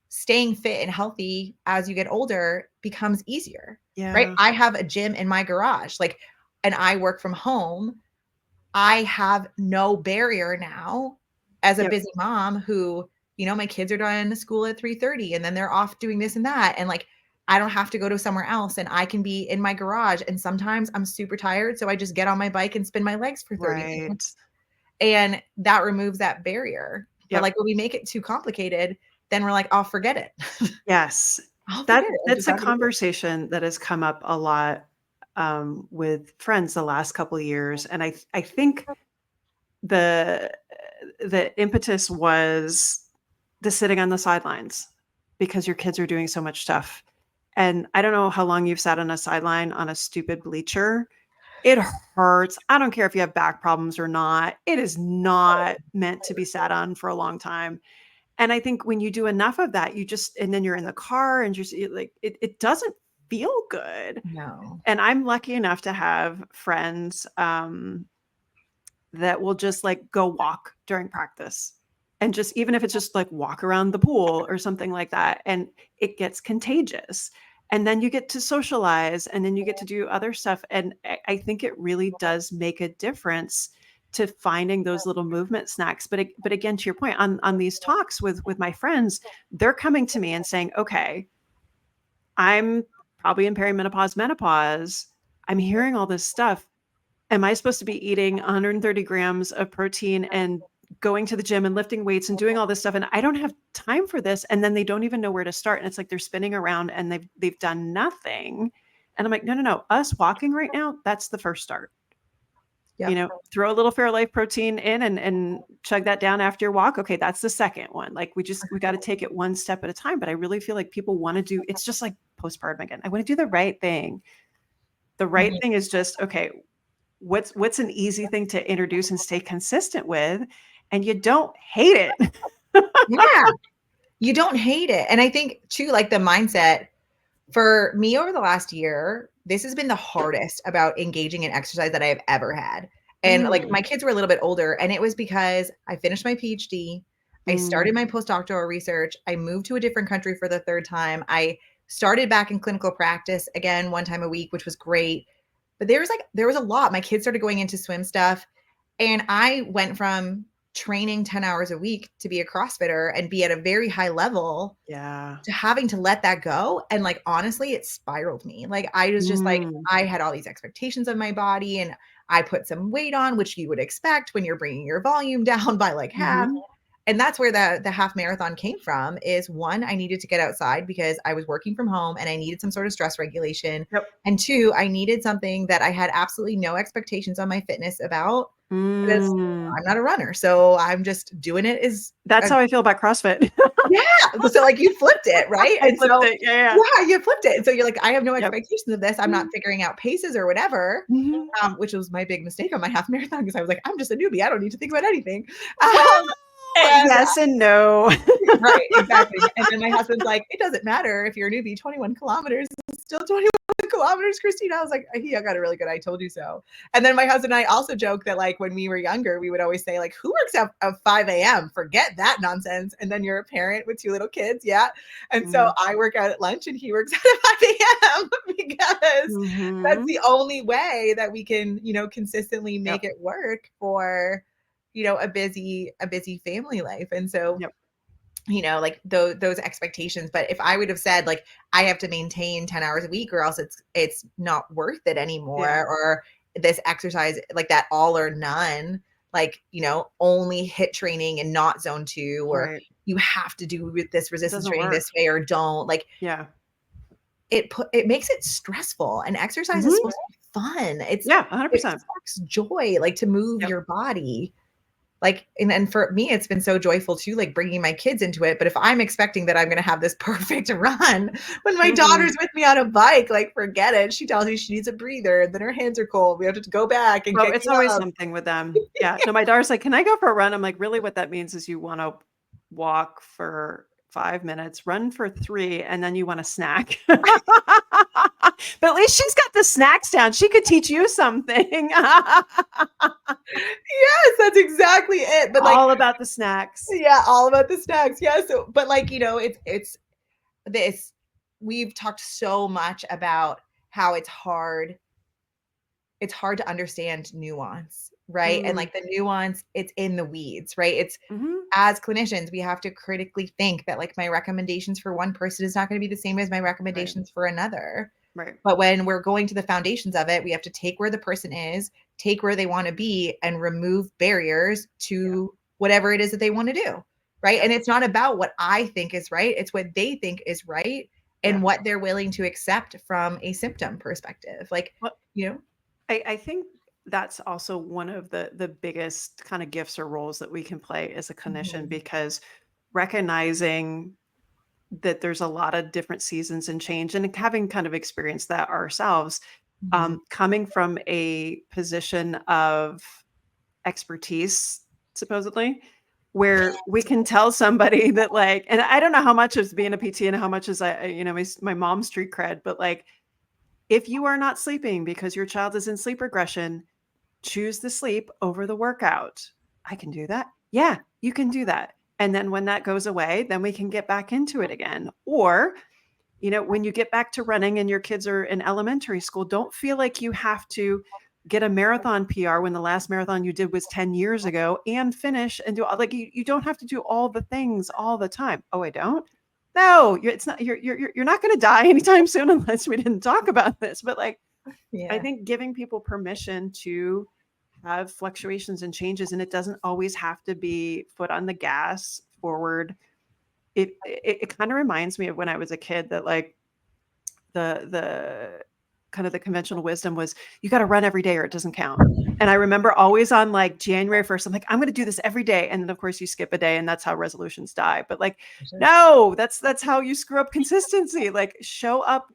staying fit and healthy as you get older becomes easier. Yeah. Right. I have a gym in my garage, like, and I work from home. I have no barrier now as a busy mom who, you know, my kids are done school at 3:30 and then they're off doing this and that. And like, I don't have to go to somewhere else and I can be in my garage. And sometimes I'm super tired. So I just get on my bike and spin my legs for 30 minutes. And that removes that barrier. But like when we make it too complicated, then we're like, I'll forget it. Yes. That's a conversation that has come up a lot with friends the last couple of years. And I think the impetus was the sitting on the sidelines because your kids are doing so much stuff. And I don't know how long you've sat on a sideline on a stupid bleacher. It hurts. I don't care if you have back problems or not. It is not meant to be sat on for a long time. And I think when you do enough of that, and then you're in the car and it doesn't feel good. No. And I'm lucky enough to have friends that will just like go walk during practice. And just, even if it's just like walk around the pool or something like that, and it gets contagious. And then you get to socialize and then you get to do other stuff. And I think it really does make a difference to finding those little movement snacks. But again, to your point, on these talks with my friends, they're coming to me and saying, okay, I'm probably in perimenopause, menopause. I'm hearing all this stuff. Am I supposed to be eating 130 grams of protein and going to the gym and lifting weights and doing all this stuff? And I don't have time for this. And then they don't even know where to start. And it's like they're spinning around and they've done nothing. And I'm like, no. Us walking right now, that's the first start. You know, throw a little Fairlife protein in and chug that down after your walk. Okay, that's the second one. Like we got to take it one step at a time. But I really feel like people want to do, it's just like postpartum again. I want to do the right thing. The right thing is just, okay, what's an easy thing to introduce and stay consistent with, and you don't hate it. Yeah, you don't hate it. And I think too, like the mindset for me over the last year, this has been the hardest about engaging in exercise that I have ever had. And like my kids were a little bit older, and it was because I finished my PhD, I started my postdoctoral research, I moved to a different country for the third time, I started back in clinical practice again 1 time a week, which was great. But there was a lot. My kids started going into swim stuff, and I went from training 10 hours a week to be a CrossFitter and be at a very high level to having to let that go. And like, honestly, it spiraled me. Like I was just like, I had all these expectations of my body and I put some weight on, which you would expect when you're bringing your volume down by like half. and that's where the half marathon came from. Is one, I needed to get outside because I was working from home and I needed some sort of stress regulation. Yep. And two, I needed something that I had absolutely no expectations on my fitness about. Because I'm not a runner, so I'm just doing it as That's how I feel about CrossFit. yeah. So like you flipped it, right? I And flipped so it. Yeah. yeah, you flipped it. And so you're like, I have no Yep. expectations of this. I'm not figuring out paces or whatever. Mhm. Which was my big mistake on my half marathon because I was like, I'm just a newbie. I don't need to think about anything. Well, And yes and no. right, exactly. And then my husband's like, it doesn't matter if you're a newbie, 21 kilometers is still 21 kilometers, Christina. I was like, I got a really good I told you so. And then my husband and I also joke that like when we were younger, we would always say like, who works out at 5 a.m.? Forget that nonsense. And then you're a parent with 2 little kids. Yeah. And so I work out at lunch and he works out at 5 a.m. because that's the only way that we can, consistently make it work for, a busy family life. And so like those expectations. But if I would have said like I have to maintain 10 hours a week or else it's not worth it anymore, or this exercise like that all or none, like only HIIT training and not zone 2, or you have to do this resistance training this way or don't, like it makes it stressful. And exercise is supposed to be fun. It's 100%. It sparks joy, like to move your body. Like, and for me, it's been so joyful too, like bringing my kids into it. But if I'm expecting that I'm going to have this perfect run when my daughter's with me on a bike, like forget it. She tells me she needs a breather and then her hands are cold. We have to go back and it's always something with them. Yeah. No, my daughter's like, can I go for a run? I'm like, really what that means is you want to walk for 5 minutes, run for 3, and then you want a snack. But at least she's got the snacks down. She could teach you something. Yes, that's exactly it. But like all about the snacks. Yeah, all about the snacks. Yeah. So, but like, it's this, we've talked so much about how it's hard to understand nuance, right? And like the nuance, it's in the weeds, right? It's as clinicians, we have to critically think that like my recommendations for one person is not going to be the same as my recommendations for another. Right. But when we're going to the foundations of it, we have to take where the person is, take where they want to be, and remove barriers to whatever it is that they want to do. Right. And it's not about what I think is right. It's what they think is right and what they're willing to accept from a symptom perspective. Like, I think that's also one of the biggest kind of gifts or roles that we can play as a clinician, because recognizing that there's a lot of different seasons and change, and having kind of experienced that ourselves, coming from a position of expertise, supposedly, where we can tell somebody that like, and I don't know how much is being a PT and how much is my mom's street cred, but like, if you are not sleeping because your child is in sleep regression, choose the sleep over the workout. I can do that. Yeah, you can do that. And then when that goes away, then we can get back into it again. Or, when you get back to running and your kids are in elementary school, don't feel like you have to get a marathon PR when the last marathon you did was 10 years ago and finish and do like, you don't have to do all the things all the time. Oh, I don't. No, it's not, you're not going to die anytime soon unless we didn't talk about this. But like, I think giving people permission to have fluctuations and changes, and it doesn't always have to be foot on the gas forward. It kind of reminds me of when I was a kid, that like the kind of the conventional wisdom was you got to run every day or it doesn't count. And I remember always on like January 1st, I'm like, I'm going to do this every day. And then of course you skip a day and that's how resolutions die. But like, no, that's how you screw up consistency. Like show up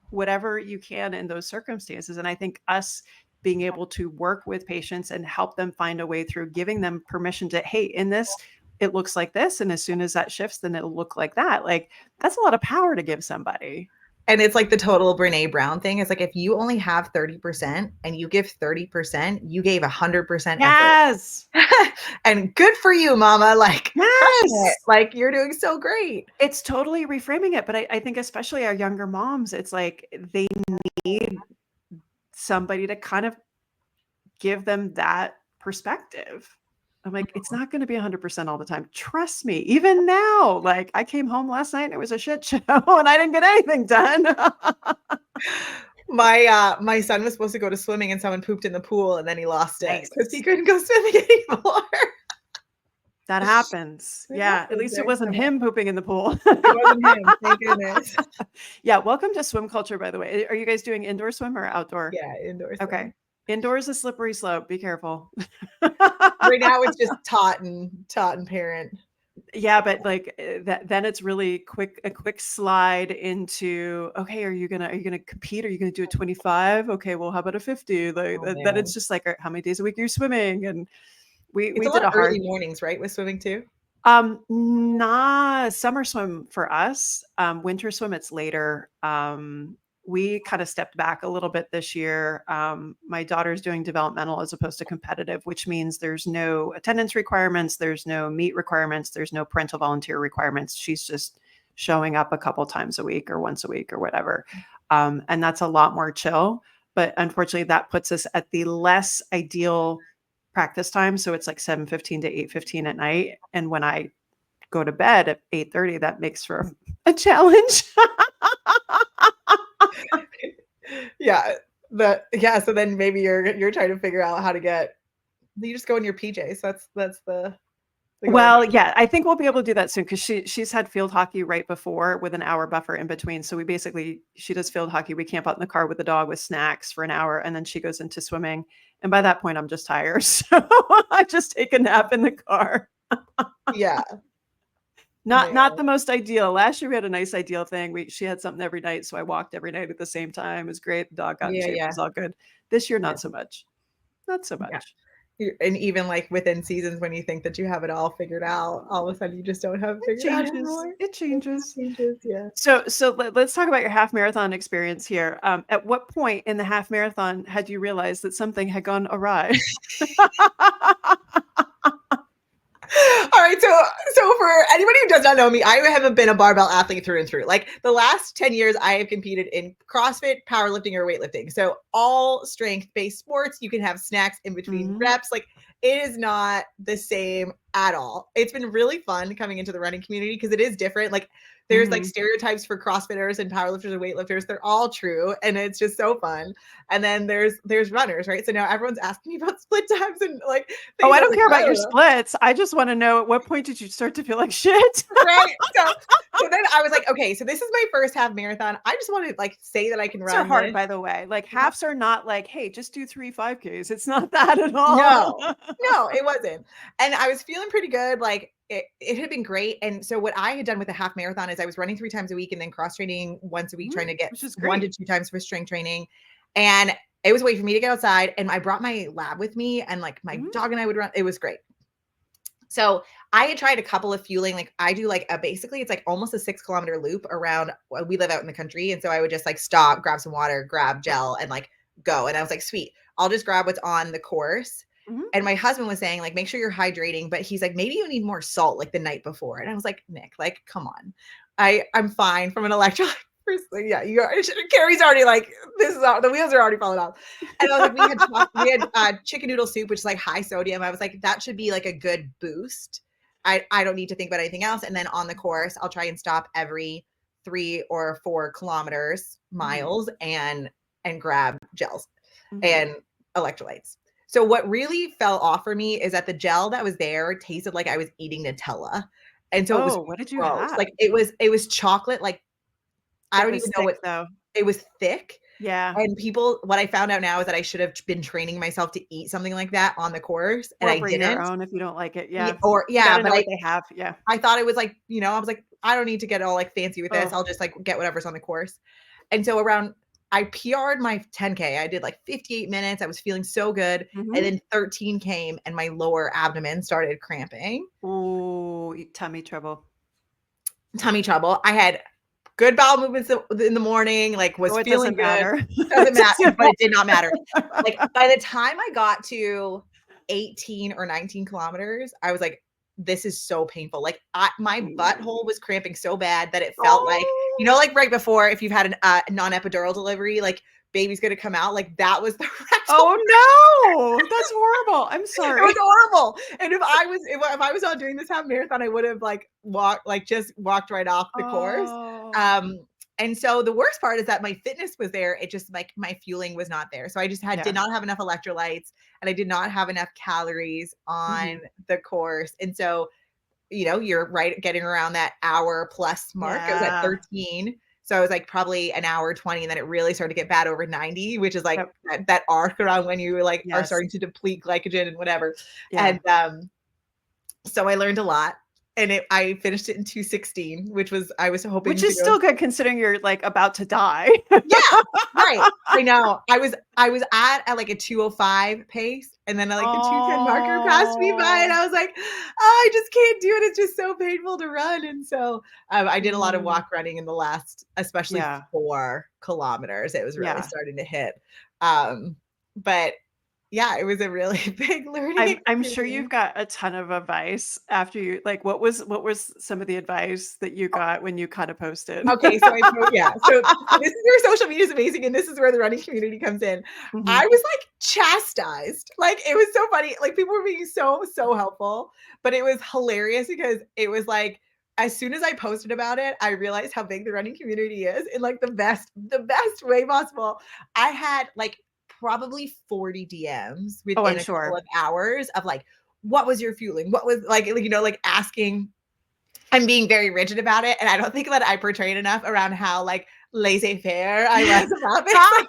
whatever you can in those circumstances. And I think us being able to work with patients and help them find a way through, giving them permission to, hey, in this, it looks like this. And as soon as that shifts, then it'll look like that. Like that's a lot of power to give somebody. And it's like the total Brene Brown thing. It's like, if you only have 30% and you give 30%, you gave 100% yes. effort. And good for you, mama. Like, yes. Like you're doing so great. It's totally reframing it. But I think especially our younger moms, it's like they need somebody to kind of give them that perspective. I'm like, it's not going to be 100% all the time. Trust me. Even now, like I came home last night and it was a shit show and I didn't get anything done. My son was supposed to go to swimming and someone pooped in the pool and then he lost it because he couldn't go swimming anymore. That happens. It Yeah, at happens, least it right? wasn't him pooping in the pool. It wasn't him, thank goodness. Yeah, welcome to swim culture, by the way. Are you guys doing indoor swim or outdoor? Yeah, indoor Okay. swim. Indoor is a slippery slope. Be careful. Right now, it's just taught and parent. Yeah, but like then it's really a quick slide into, okay, are you gonna compete? Are you gonna do a 25? Okay, well, how about a 50? Like Oh, then it's man. just like, how many days a week are you swimming? And It's we a lot did of a early hard mornings, right, with swimming too? nah, summer swim for us. Winter swim, it's later. We kind of stepped back a little bit this year. My daughter's doing developmental as opposed to competitive, which means there's no attendance requirements, there's no meet requirements, there's no parental volunteer requirements. She's just showing up a couple times a week or once a week or whatever. And that's a lot more chill. But unfortunately, that puts us at the less ideal practice time. So it's like 7:15 to 8:15 at night. And when I go to bed at 8:30, that makes for a challenge. Yeah, so then maybe you're trying to figure out how to get you just go in your PJs. That's the going. Well, yeah, I think we'll be able to do that soon because she's had field hockey right before with an hour buffer in between. So she does field hockey. We camp out in the car with the dog with snacks for an hour, and then she goes into swimming. And by that point, I'm just tired. So I just take a nap in the car. Yeah. Not the most ideal. Last year we had a nice ideal thing. She had something every night, so I walked every night at the same time. It was great. The dog got in shape. It Yeah. was all good. This year, Yeah. not so much. Not so Yeah. much. And even like within seasons when you think that you have it all figured out, all of a sudden you just don't have it figured out anymore. It changes. It changes, yeah. So let's talk about your half marathon experience here. At what point in the half marathon had you realized that something had gone awry? All right, so for anybody who does not know me, I haven't been a barbell athlete through and through. Like the last 10 years, I have competed in CrossFit, powerlifting, or weightlifting. So all strength-based sports, you can have snacks in between reps. Like it is not the same at all. It's been really fun coming into the running community because it is different. Like there's like stereotypes for CrossFitters and powerlifters and weightlifters. They're all true, and it's just so fun. And then there's runners, right? So now everyone's asking me about split times and like. Oh, I don't care about your splits. I just want to know, at what point did you start to feel like shit? Right. So then I was like, okay, so this is my first half marathon. I just want to like say that I can run. They're hard, by the way. Like halves are not like, hey, just do 3 5Ks. It's not that at all. No, it wasn't. And I was feeling pretty good. Like it had been great. And so what I had done with the half marathon is I was running 3 times a week and then cross training once a week, trying to get 1 to 2 times for strength training. And it was a way for me to get outside. And I brought my lab with me, and like my dog and I would run. It was great. So I had tried a couple of fueling, like I do like basically it's like almost a 6-kilometer loop around. We live out in the country. And so I would just like stop, grab some water, grab gel, and like go. And I was like, sweet, I'll just grab what's on the course. And my husband was saying like, make sure you're hydrating, but he's like, maybe you need more salt like the night before. And I was like, Nick, like, come on. I'm fine from an electrolyte. Yeah, Carrie's already like, this is the wheels are already falling off. And I was like, we had chicken noodle soup, which is like high sodium. I was like, that should be like a good boost. I don't need to think about anything else. And then on the course, I'll try and stop every 3 or 4 miles, and grab gels and electrolytes. So what really fell off for me is that the gel that was there tasted like I was eating Nutella. And so it was what did you gross. have? Like it was chocolate, like I don't even know what though. It was thick. Yeah. And what I found out now is that I should have been training myself to eat something like that on the course. And I bring didn't. your own if you don't like it. Yeah. But they have. Yeah. I thought it was like, I was like, I don't need to get all like fancy with this. I'll just like get whatever's on the course. And so I PR'd my 10K. I did like 58 minutes. I was feeling so good. And then 13 came and my lower abdomen started cramping. Oh, tummy trouble. I had good bowel movements in the morning, like was feeling good. Doesn't matter, but it did not matter. Like by the time I got to 18 or 19 kilometers, I was like, this is so painful. Like my butthole was cramping so bad that it felt like, like right before, if you've had a non-epidural delivery, like baby's going to come out. Like that was the rectal. Oh no, that's horrible. I'm sorry. It was horrible. And if I was not doing this half marathon, I would have just walked right off the course. And so the worst part is that my fitness was there. It just like my fueling was not there. So I just did not have enough electrolytes, and I did not have enough calories on the course. And so you're right getting around that hour plus mark. I was at Yeah. 13. So I was like probably an hour 20, and then it really started to get bad over 90, which is like Yep. that arc around when you like are Yes. starting to deplete glycogen and whatever. Yeah. And so I learned a lot, and I finished it in 216, which was I was Which hoping to is go. still good considering you're like about to die. Yeah, right. I know. I was at like a 205 pace, and then like the 210 marker passed me by, and Oh. I was like, oh, I just can't do it. It's just so painful to run. And so I did a lot of Mm. walk running in the last, especially Yeah. 4 kilometers. It was really Yeah. starting to hit. But yeah, it was a really big learning I'm sure you've experience. got a ton of advice after you like, what was some of the advice that you got when you kinda posted? Okay, so yeah. So this is where social media is amazing, and this is where the running community comes in. Mhm. I was like chastised. Like it was so funny. Like people were being so helpful, but it was hilarious because it was like as soon as I posted about it, I realized how big the running community is in like the best way possible. I had like probably 40 DMs Oh, I'm within a couple sure. of hours of like, what was your fueling? What was like asking. I'm being very rigid about it, and I don't think that I portrayed enough around how, like, laissez-faire I was about this, like,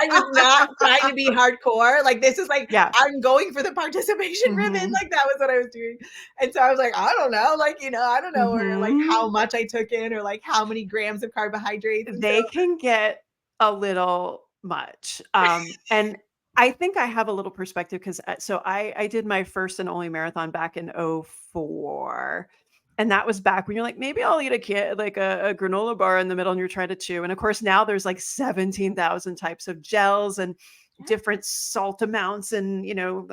I was not trying to be hardcore, like, this is, like, Yeah. I'm going for the participation ribbon, Mhm. like, that was what I was doing, and so I was like, "I don't know," like, I don't know, or, like, Mhm. how much I took in or, like, how many grams of carbohydrates, and so They can get a little much, and I think I have a little perspective 'cause, so I did my first and only marathon back in '04, and that was back when you're like, "Maybe I'll eat like a granola bar in the middle," and you're trying to chew, and of course, now there's like 17,000 types of gels and yeah, different salt amounts and,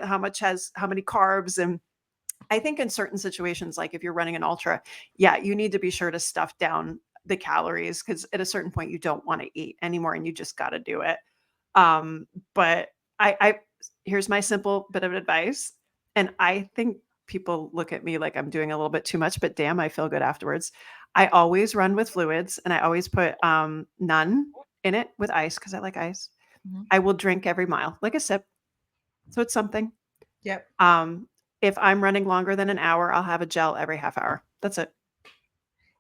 how much has how many carbs, and I think in certain situations, like if you're running an ultra, yeah, you need to be sure to stuff down the calories because at a certain point you don't want to eat anymore and you just got to do it. But I here's my simple bit of advice, and I think people look at me like I'm doing a little bit too much, but damn, I feel good afterwards. I always run with fluids, and I always put none in it with ice because I like ice. mhm, I will drink every mile, like a sip, so it's something. yep. Um, if I'm running longer than an hour, I'll have a gel every half hour. That's it.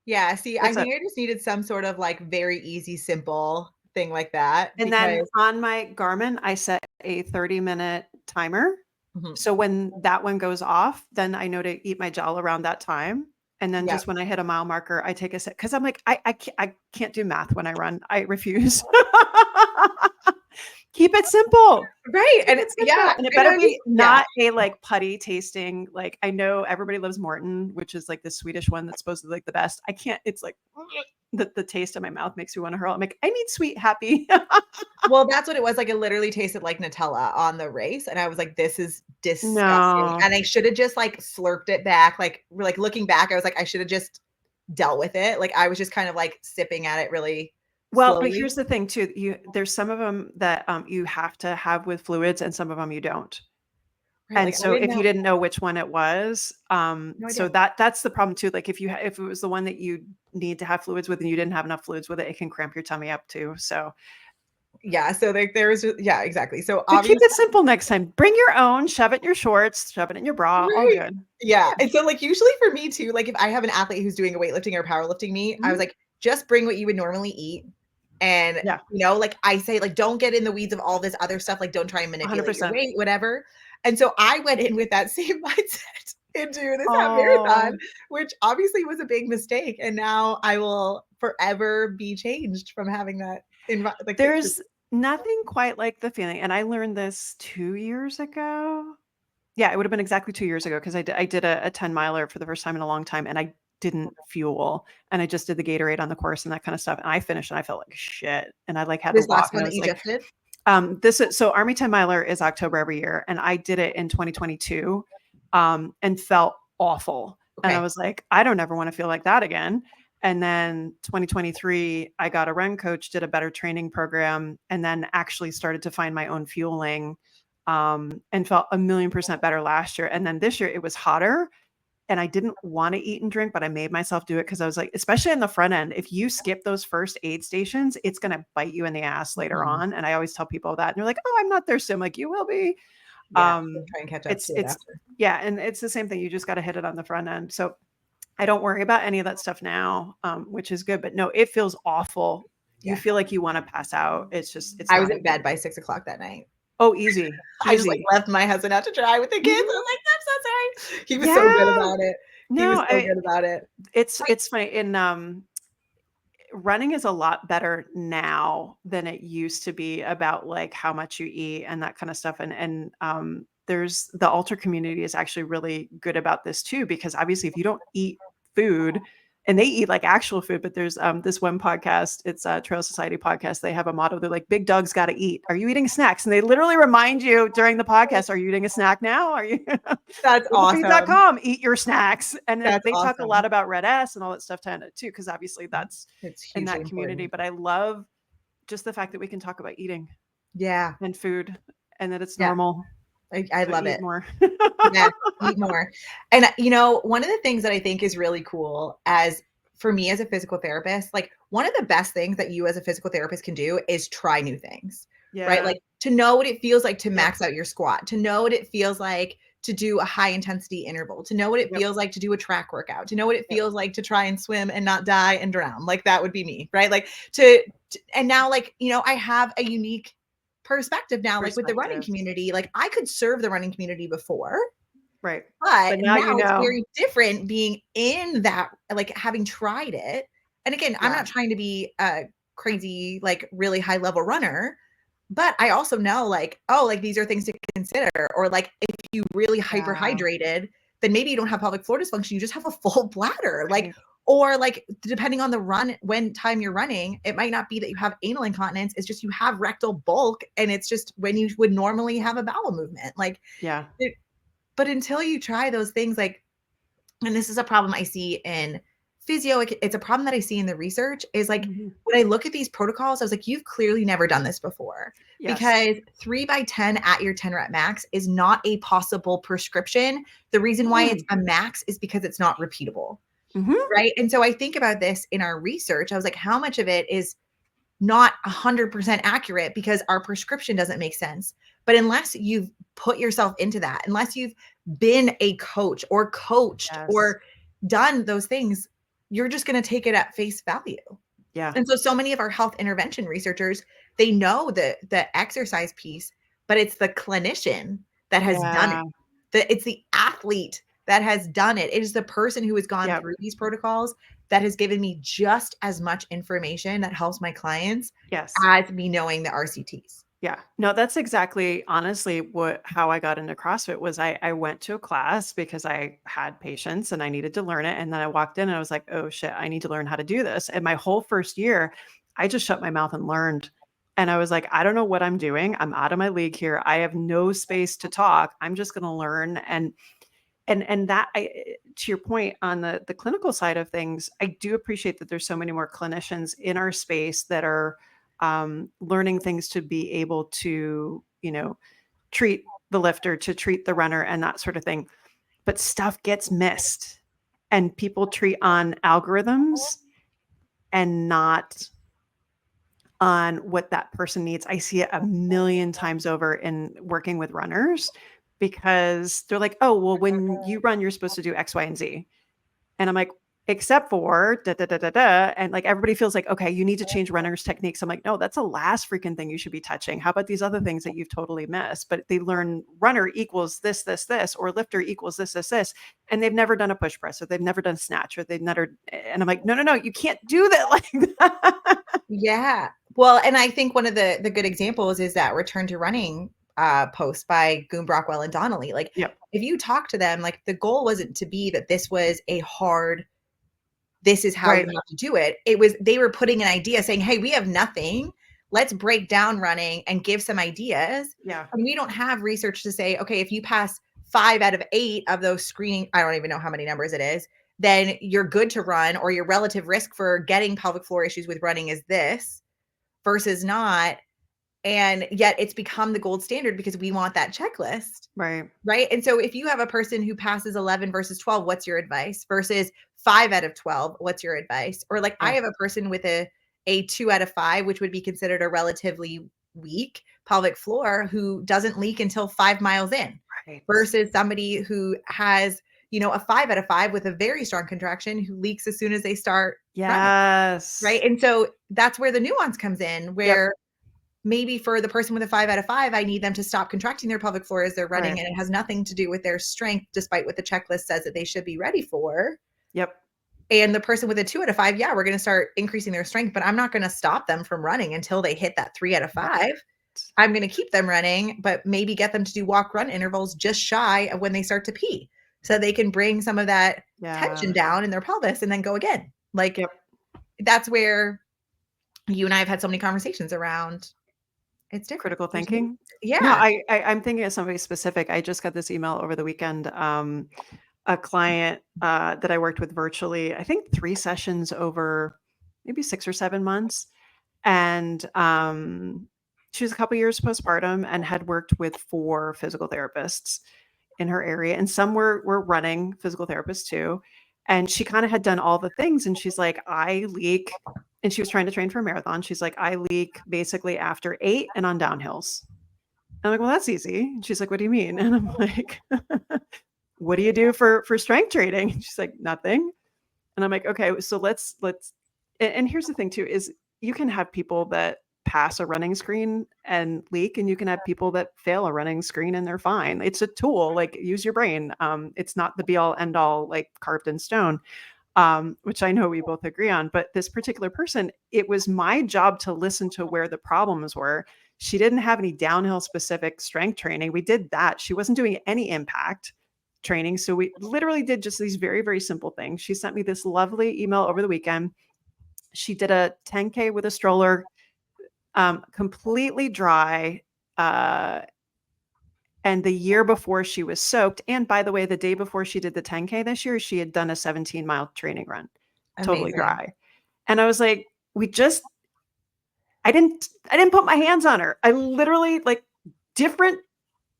Yeah, see, I That's it. think I just needed some sort of, like, very easy, simple thing like that And then because on my Garmin, I set a 30-minute timer. mhm, So when that one goes off, then I know to eat my gel around that time. And then yep. just when I hit a mile marker, I take a sip because I'm like, I can't do math when I run. I refuse. Keep it simple. Right, Keep and it simple. yeah, And it and better I just be yeah. not a like putty tasting. Like I know everybody loves Morton, which is like the Swedish one that's supposed to be like the best. I can't, it's like the taste in my mouth makes me want to hurl. I'm like, I need sweet, happy. Well, that's what it was, like, it literally tasted like Nutella on the race, and I was like, "This is disgusting," No. and I shoulda just, like, slurped it back, like, looking back, I was like, "I shoulda just dealt with it," like, I was just kind of, like, sipping at it really Well, but here's slowly. the thing too. There's some of them that you have to have with fluids and some of them you don't. Right, And like, I so didn't if you know didn't know which one it was, no so idea. that's the problem too. Like if it was the one that you need to have fluids with and you didn't have enough fluids with it, it can cramp your tummy up too. So, Yeah, so, like, there was just yeah, exactly. So, but keep obviously it simple next time. Bring your own, shove it in your shorts, shove it in your bra, all right. good. Yeah, and so, like, usually for me too, like, if I have an athlete who's doing a weightlifting or powerlifting meet, I was Mhm. like, "Just bring what you would normally eat," and, Yeah, like, I say, like, "Don't get in the weeds of all this other stuff, like, don't try and manipulate your 100%. weight, whatever," and so I went in with that same mindset into this half marathon, Oh, which obviously was a big mistake, and now I will forever be changed from having that like, there's nothing quite like the feeling. And I learned this 2 years ago. Yeah, it would have been exactly 2 years ago 'cause I did a 10 miler for the first time in a long time, and I didn't fuel, and I just did the Gatorade on the course and that kinda stuff, and I finished and I felt like shit, and I, like, had to this walk, last and one I that was you like, just did? this is so Army 10 miler is October every year, and I did it in 2022, and felt awful, and I Okay. was like, "I don't ever wanna feel like that again," and then 2023, I got a run coach, did a better training program, and then actually started to find my own fueling, and felt a million percent better last year, and then this year, it was hotter, and I didn't wanna eat and drink, but I made myself do it because I was like especially in the front end, if you skip those first aid stations, it's gonna bite you in the ass later Mhm. on, and I always tell people that, and they're like, "Oh, I'm not thirsty." I'm like, "You will be." Yeah, so Um, try and catch up it's to it it's after. yeah, and it's the same thing, you just gotta hit it on the front end, so I don't worry about any of that stuff now, which is good. But no, it feels awful. You Yeah. feel like you want to pass out. It's just, it's I was not. in bed by 6 o'clock that night. Oh, easy, I just like easy. left my husband out to dry with the kids. I Mhm. was like, I'm so sorry. He was so good Yeah. about it. He was No, so good about it. it's funny in running is a lot better now than it used to be about like how much you eat and that kind of stuff. And there's the alter community is actually really good about this too, because obviously if you don't eat food, and they eat like actual food, but there's this one podcast, it's a Trail Society podcast. They have a motto. They're like, big dogs got to eat. Are you eating snacks? And they literally remind you during the podcast, are you eating a snack now? Are you That's go to awesome. feed.com, eat your snacks. And then That's they talk a lot awesome. about red S and all that stuff too, because obviously that's It's in hugely that community. important. But I love just the fact that we can talk about eating Yeah. and food and that it's Yeah. normal. I So love eat it. more. Yes, eat more. And one of the things that I think is really cool as for me as a physical therapist, like one of the best things that you as a physical therapist can do is try new things, right? Yeah. Like to know what it feels like to Yep. max out your squat, to know what it feels like to do a high intensity interval, to know what it Yep. feels like to do a track workout, to know what it Yep. feels like to try and swim and not die and drown. Like that would be me, right? Like and now like, I have a unique perspective now, like with the running Perspective. community, like I could serve the running community before, Right. but But now now you it's know. very different being in that, like having tried it. And again, I'm Yeah. not trying to be a crazy, like really high level runner, but I also know like, oh, like these are things to consider. Or like if you really Yeah. hyperhydrated, then maybe you don't have pelvic floor dysfunction, you just have a full bladder. Like, Right. or like depending on the run, when time you're running, it might not be that you have anal incontinence. It's just you have rectal bulk, and it's just when you would normally have a bowel movement. Like, Yeah. but until you try those things, like, and this is a problem I see in physio, it's a problem that I see in the research is like Mhm. when I look at these protocols, I was like, you've clearly never done this before, Yes. because 3x10 at your 10 rep max is not a possible prescription. The reason why it's Mm. a max is because it's not repeatable. Mhm. Right. And so I think about this in our research. I was like, how much of it is not 100% accurate because our prescription doesn't make sense? But unless you've put yourself into that, unless you've been a coach or coached Yes. or done those things, you're just going to take it at face value. Yeah. And so many of our health intervention researchers, they know the exercise piece, but it's the clinician that has done it. Yeah. It's the athlete that has done it. It is the person who has gone Yep. through these protocols that has given me just as much information that helps my clients Yes. as me knowing the RCTs. Yeah. No, that's exactly honestly how I got into CrossFit was I went to a class because I had patience and I needed to learn it. And then I walked in and I was like, oh shit, I need to learn how to do this. And my whole first year, I just shut my mouth and learned. And I was like, I don't know what I'm doing. I'm out of my league here. I have no space to talk. I'm just going to learn. And that to your point on the clinical side of things, I do appreciate that there's so many more clinicians in our space that are learning things to be able to, treat the lifter, to treat the runner, and that sort of thing. But stuff gets missed, and people treat on algorithms and not on what that person needs. I see it a million times over in working with runners because they're like, oh, well, when you run, you're supposed to do X, Y, and Z. And I'm like, except for da da da da da. And like everybody feels like, okay, you need to change runners' techniques. I'm like, no, that's the last freaking thing you should be touching. How about these other things that you've totally missed? But they learn runner equals this, this, this, or lifter equals this, this, this. And they've never done a push press, or they've never done a snatch, or they've never, and I'm like, no, no, no, you can't do that like that. Yeah. Well, and I think one of the good examples is that Return to Running post by Goon Brockwell and Donnelly. Like Yep. if you talk to them, like the goal wasn't to be that this was a hard, this is how you Right. have to do it. It was, they were putting an idea saying, hey, we have nothing. Let's break down running and give some ideas. Yeah. And we don't have research to say, okay, if you pass 5 out of 8 of those screening, I don't even know how many numbers it is, then you're good to run, or your relative risk for getting pelvic floor issues with running is this versus not. And yet it's become the gold standard because we want that checklist. Right. Right. And so if you have a person who passes 11 versus 12, what's your advice? Versus 5 out of 12, what's your advice? Or like I Yeah. have a person with a 2 out of 5, which would be considered a relatively weak pelvic floor, who doesn't leak until 5 miles in, Right. versus somebody who has, a 5 out of 5 with a very strong contraction who leaks as soon as they start running. Yes. Right. And so that's where the nuance comes in, where maybe for the person with a 5 out of 5, I need them to stop contracting their pelvic floor as they're running. Right. And it has nothing to do with their strength, despite what the checklist says that they should be ready for. Yep. And the person with a 2 out of 5, yeah, we're going to start increasing their strength, but I'm not going to stop them from running until they hit that 3 out of 5. Right. I'm going to keep them running, but maybe get them to do walk run intervals just shy of when they start to pee, so they can bring some of that tension down in their pelvis and then go again. Like, that's where you and I have had so many conversations around. It's different. Critical thinking. Yeah. No, I'm thinking of somebody specific. I just got this email over the weekend. A client that I worked with virtually, I think 3 sessions over maybe 6 or 7 months. And she was a couple years postpartum and had worked with 4 physical therapists in her area. And some were running physical therapists too. And she kind of had done all the things. And she's like, I leak. And she was trying to train for a marathon. She's like, I leak basically after 8 and on downhills. I'm like, well, that's easy. And she's like, what do you mean? And I'm like, what do you do for strength training? And she's like, nothing. And I'm like, okay, so let's, and here's the thing too, is you can have people that pass a running screen and leak, and you can have people that fail a running screen and they're fine. It's a tool, like use your brain. It's not the be all end all, like carved in stone, which I know we both agree on. But this particular person, it was my job to listen to where the problems were. She didn't have any downhill specific strength training. We did that. She wasn't doing any impact training. So we literally did just these very, very simple things. She sent me this lovely email over the weekend. She did a 10K with a stroller, completely dry. And the year before she was soaked. And by the way, the day before she did the 10K this year, she had done a 17-mile training run, totally dry. And I was like, I didn't put my hands on her. I literally, like, different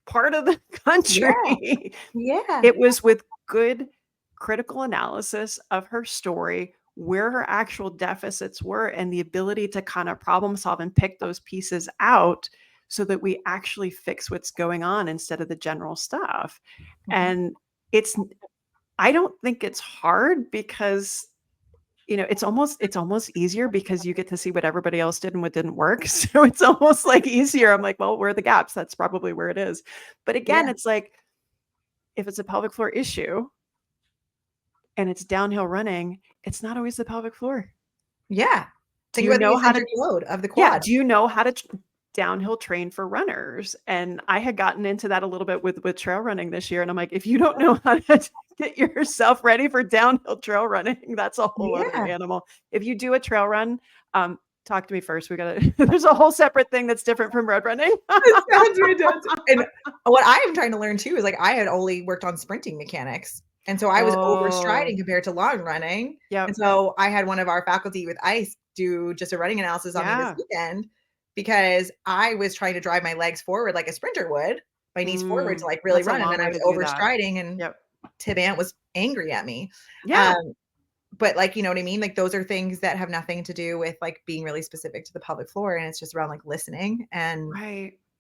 part of the country. Yeah. It was with good critical analysis of her story, where her actual deficits were, and the ability to kind of problem solve and pick those pieces out so that we actually fix what's going on instead of the general stuff. And I don't think it's hard, because it's almost easier because you get to see what everybody else did and what didn't work. So it's almost like easier. I'm like, well, where are the gaps? That's probably where it is. But again, it's like, if it's a pelvic floor issue and it's downhill running, it's not always the pelvic floor. Yeah. Do you know how to load of the quad? Yeah. Do you know how to downhill train for runners? And I had gotten into that a little bit with trail running this year. And I'm like, if you don't know how to get yourself ready for downhill trail running, that's a whole other animal. If you do a trail run, talk to me first. There's a whole separate thing that's different from road running. It sounds redundant. And what I am trying to learn too is, like, I had only worked on sprinting mechanics. And so I was overstriding compared to long running. And so I had one of our faculty with ICE do just a running analysis on me this weekend, because I was trying to drive my legs forward like a sprinter would, my knees forward to, like, really run. And then I was overstriding, and Tib Ant was angry at me. But, like, you know what I mean? Like, those are things that have nothing to do with, like, being really specific to the pelvic floor. And it's just around, like, listening and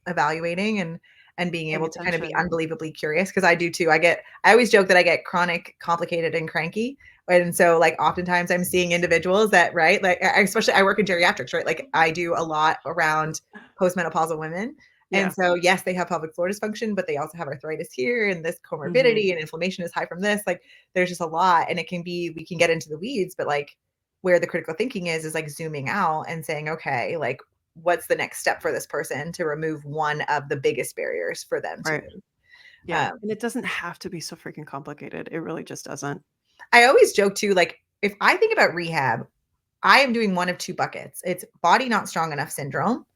evaluating and being able to kind of be unbelievably curious. Cause I do too. I always joke that I get chronic, complicated, and cranky. And so, like, oftentimes I'm seeing individuals that, right, like, especially I work in geriatrics, right? Like, I do a lot around postmenopausal women. And so, yes, they have pelvic floor dysfunction, but they also have arthritis here, and this comorbidity and inflammation is high from this. Like, there's just a lot, and we can get into the weeds, but, like, where the critical thinking is like zooming out and saying, okay, like, what's the next step for this person to remove one of the biggest barriers for them to move? Yeah. And it doesn't have to be so freaking complicated. It really just doesn't. I always joke too, like, if I think about rehab, I am doing one of 2 buckets. It's body not strong enough syndrome,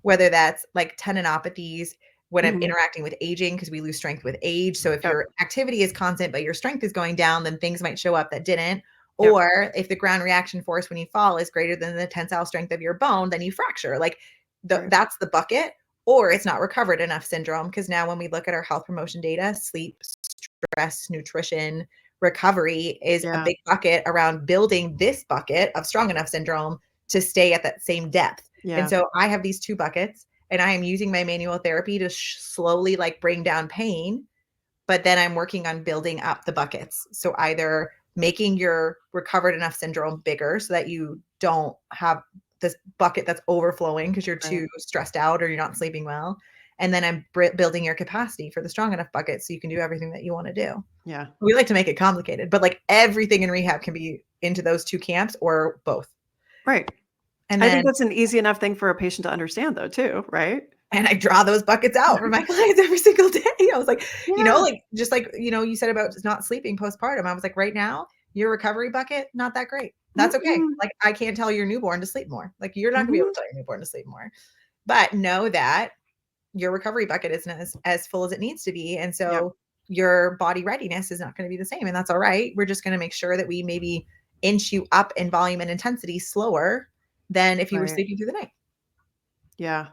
whether that's like tendinopathies when I'm interacting with aging, because we lose strength with age. So if your activity is constant, but your strength is going down, then things might show up that didn't. Or if the ground reaction force when you fall is greater than the tensile strength of your bone, then you fracture. Like, that's the bucket. Or it's not recovered enough syndrome. Because now when we look at our health promotion data, sleep, stress, nutrition, recovery is a big bucket around building this bucket of strong enough syndrome to stay at that same depth. And so I have these 2 buckets, and I am using my manual therapy to slowly, like, bring down pain but then I'm working on building up the buckets. So either making your recovered enough syndrome bigger so that you don't have this bucket that's overflowing because you're Right. too stressed out or you're not sleeping well. And then I'm building your capacity for the strong enough bucket so you can do everything that you want to do. Yeah. We like to make it complicated, but like everything in rehab can be into those two camps or both. Right. And I think then that's an easy enough thing for a patient to understand though too, right? and I draw those buckets out for my clients every single day. I was like, Yeah. like just like, you said about not sleeping postpartum. I was like, right now, your recovery bucket, not that great. That's okay. Mm-mm. Like I can't tell your newborn to sleep more. Like you're not gonna be able Mhm. to tell your newborn to sleep more. But know that your recovery bucket isn't as full as it needs to be. And Yep. so your body readiness is not going to be the same. And that's all right. We're just going to make sure that we maybe inch you up in volume and intensity slower than if you were Right. sleeping through the night. Yeah.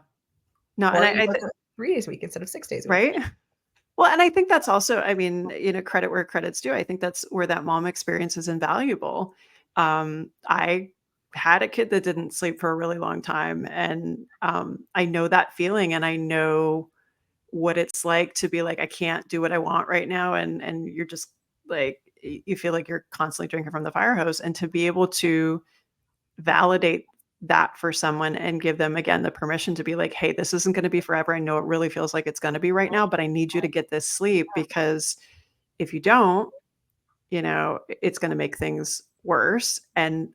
No, and Or you work 3 days a week instead of 6 days a week. right? Well, and I think that's also, I mean, credit where credit's due. I think that's where that mom experience is invaluable. I had a kid that didn't sleep for a really long time, and I know that feeling, and I know what it's like to be like, I can't do what I want right now, and you're just like, you feel like you're constantly drinking from the fire hose, and to be able to validate that for someone and give them again the permission to be like, hey, this isn't going to be forever. I know it really feels like it's going to be right now, but I need you to get this sleep, because if you don't, it's going to make things worse. And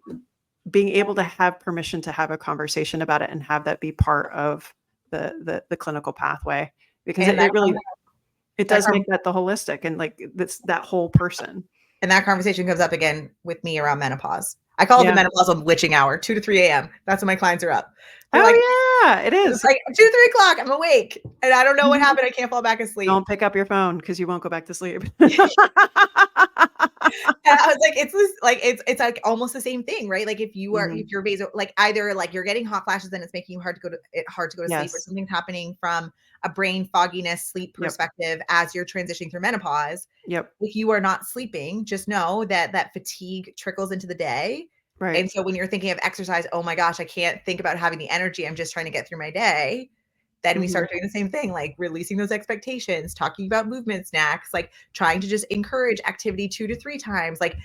being able to have permission to have a conversation about it and have that be part of the clinical pathway, because And it really, it that does make that the holistic and like that's that whole person. and that conversation comes up again with me around menopause. I call it the Yeah. menopausal witching hour, 2 to 3 a.m. That's when my clients are up. They're like, Oh yeah, it it's is. like 2, 3 o'clock. I'm awake and I don't know what Mhm. happened. I can't fall back asleep. Don't pick up your phone because you won't go back to sleep. And I was like, it's this, like it's like almost the same thing, right? Like if Mhm. you're like either like you're getting hot flashes and it's making you hard to go to sleep, or Yes. something's happening from a brain fogginess sleep Yep. perspective as you're transitioning through menopause. Yep. If you are not sleeping, just know that that fatigue trickles into the day. Right. And so when you're thinking of exercise, oh my gosh, I can't think about having the energy. I'm just trying to get through my day. Then we Mhm. start doing the same thing, like releasing those expectations, talking about movement snacks, like trying to just encourage activity 2 to 3 times, like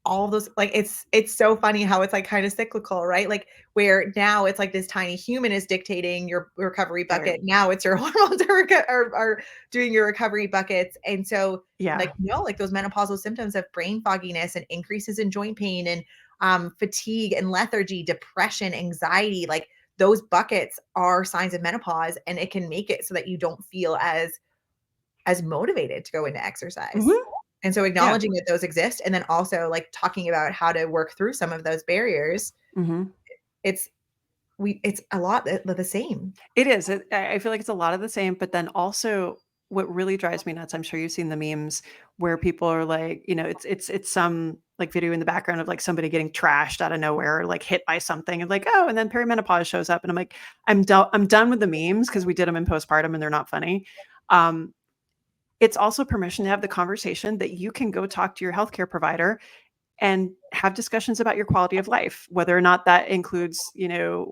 all of those, like it's so funny how it's like kind of cyclical, right? Like where now it's like this tiny human is dictating your recovery Right. bucket. Now it's your hormones are doing your recovery buckets. And so Yeah. like like those menopausal symptoms of brain fogginess and increases in joint pain and fatigue and lethargy, depression, anxiety, like those buckets are signs of menopause, and it can make it so that you don't feel as motivated to go into exercise. Mhm. And so Yeah. acknowledging that those exist and then also like talking about how to work through some of those barriers, Mhm. it's it's a lot the same. It is. I feel like it's a lot of the same, but then also what really drives me nuts, I'm sure you've seen the memes where people are like, it's some like video in the background of like somebody getting trashed out of nowhere, or like hit by something, and like, oh, and then perimenopause shows up, and I'm like, I'm done with the memes because we did them in postpartum and they're not funny. Um, it's also permission to have the conversation that you can go talk to your healthcare provider and have discussions about your quality of life, whether or not that includes,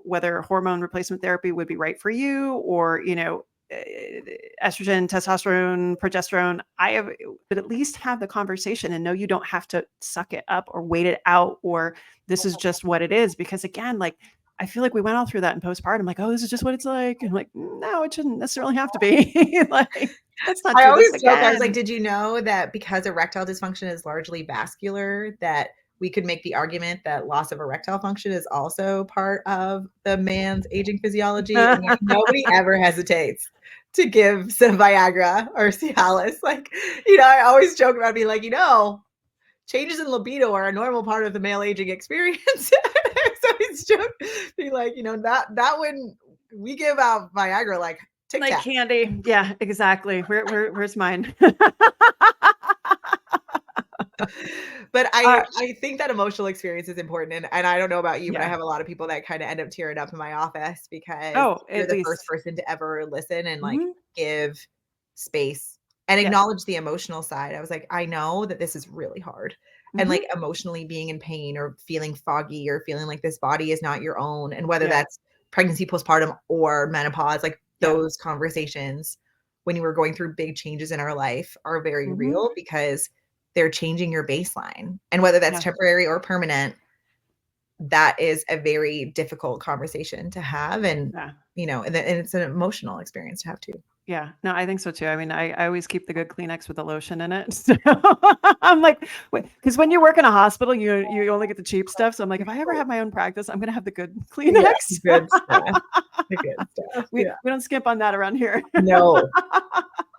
whether hormone replacement therapy would be right for you, or, estrogen, testosterone, progesterone. But at least have the conversation and know you don't have to suck it up or wait it out, or this is just what it is. Because again, like, I feel like we went all through that in postpartum, like, oh, this is just what it's like. And like, no, it shouldn't necessarily have to be. Like, let's not I do this always joke, I was like, again. did you know that because erectile dysfunction is largely vascular, that we could make the argument that loss of erectile function is also part of the man's aging physiology? And like nobody ever hesitates to give some Viagra or Cialis. Like, I always joke about being like, changes in libido are a normal part of the male aging experience. So it's joke be like, that when we give out Viagra like Tic Like Tac. candy. Yeah, exactly. Where's mine? But Uh, I think that emotional experience is important, and I don't know about you, but I yeah. have a lot of people that kinda end up tearing up in my office because Oh, you're at the first least. person to ever listen and, like, Mhm. give space and Yeah. acknowledge the emotional side. I was like, "I know that this is really hard." And, like, Mhm. emotionally being in pain or feeling foggy or feeling like this body is not your own, and whether Yeah. that's pregnancy, postpartum, or menopause, like, Yeah. those conversations when you were going through big changes in our life are very Mhm. real because they're changing your baseline. And whether that's Yeah. temporary or permanent, that is a very difficult conversation to have. And, Yeah. and it's an emotional experience to have too. Yeah. No, I think so too. I mean, I always keep the good Kleenex with the lotion in it. So I'm like, because when you work in a hospital, you only get the cheap stuff. So I'm like, if I ever have my own practice, I'm gonna have the good Yeah, Kleenex. good stuff. The good stuff. we Yeah. we don't skimp on that around here. No,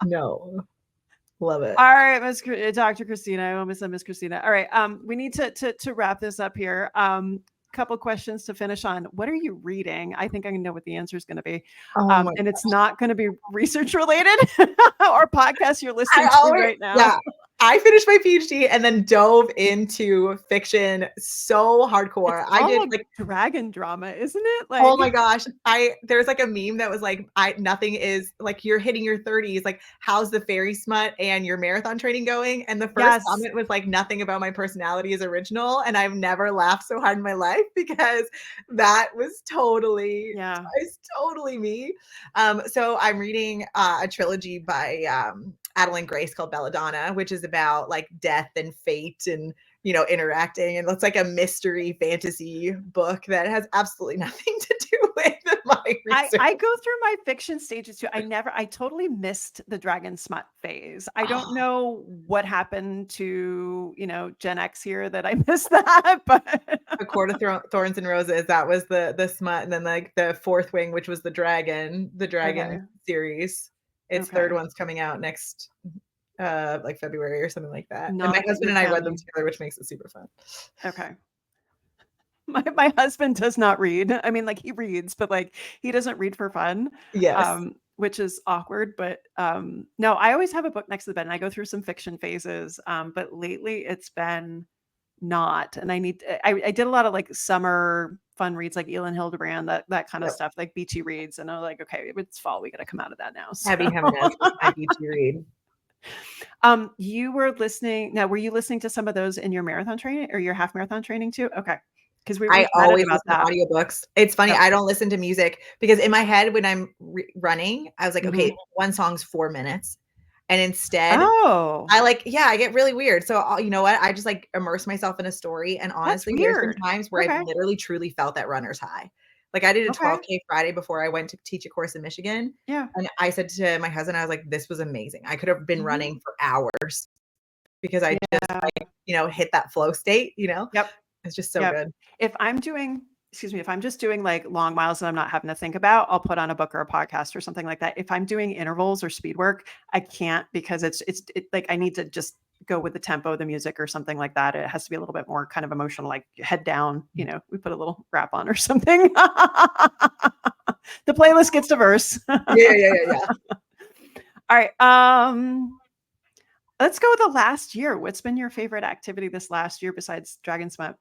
no. Love it. All right, Dr. Christina. I almost said Miss Christina. All right. We need to wrap this up here. Couple questions to finish on. What are you reading? I think I know what the answer is going to be. Oh my And it's not going to be research related or podcasts you're listening to right now. Yeah. I finished my PhD and then dove into fiction so hardcore. It's I all did like like, dragon drama, isn't it? Like, oh my gosh. There's like a meme that was like, nothing is like you're hitting your 30s. Like, how's the fairy smut and your marathon training going? And the first yes. comment was like, nothing about my personality is original. And I've never laughed so hard in my life because that was totally, Yeah. it's totally me. So I'm reading a trilogy by Adeline Grace called Belladonna, which is about like death and fate and interacting, and it's like a mystery fantasy book that has absolutely nothing to do with my research. I go through my fiction stages too. I totally missed the dragon smut phase. I don't know what happened to, Gen X here that I missed that, but A Court of Thorns and Roses, that was the smut, and then like the fourth wing, which was the dragon Okay. series. Its third one's coming out next like February or something like that. Not And a my husband and I read them family. together, which makes it super fun. Okay. My husband does not read. I mean, like, he reads, but like he doesn't read for fun. Yes. Which is awkward, but no, I always have a book next to the bed and I go through some fiction phases. But lately it's been not. And I did a lot of like summer fun reads like Elin Hildebrand, that kind of Yep. stuff, like beachy reads. And I'm like, okay, it's fall, we gotta come out of that now. So. Abby Jimenez was my beachy read. You were listening. Now, were you listening to some of those in your marathon training or your half marathon training too? Okay. Because we I chatted always about listen to that. audiobooks. It's funny, Yep. I don't listen to music because in my head when I'm running, I was like, okay, Mhm. one song's 4 minutes. And instead, Oh, I get really weird. So, you know what? I just like immerse myself in a story. And that's honestly, there's been weird. times where I've Okay. literally truly felt that runner's high. Like I did a Okay. 12K Friday before I went to teach a course in Michigan. Yeah. And I said to my husband, I was like, this was amazing. I could have been Mhm. running for hours because I just Yeah. like, hit that flow state, Yep. It's just so Yep. good. If I'm just doing like long miles that I'm not having to think about, I'll put on a book or a podcast or something like that. If I'm doing intervals or speed work, I can't because it's like I need to just go with the tempo of the music or something like that. It has to be a little bit more kind of emotional, like head down, we put a little rap on or something. The playlist gets diverse. Yeah. All right. Let's go with the last year. What's been your favorite activity this last year besides Dragon Smut?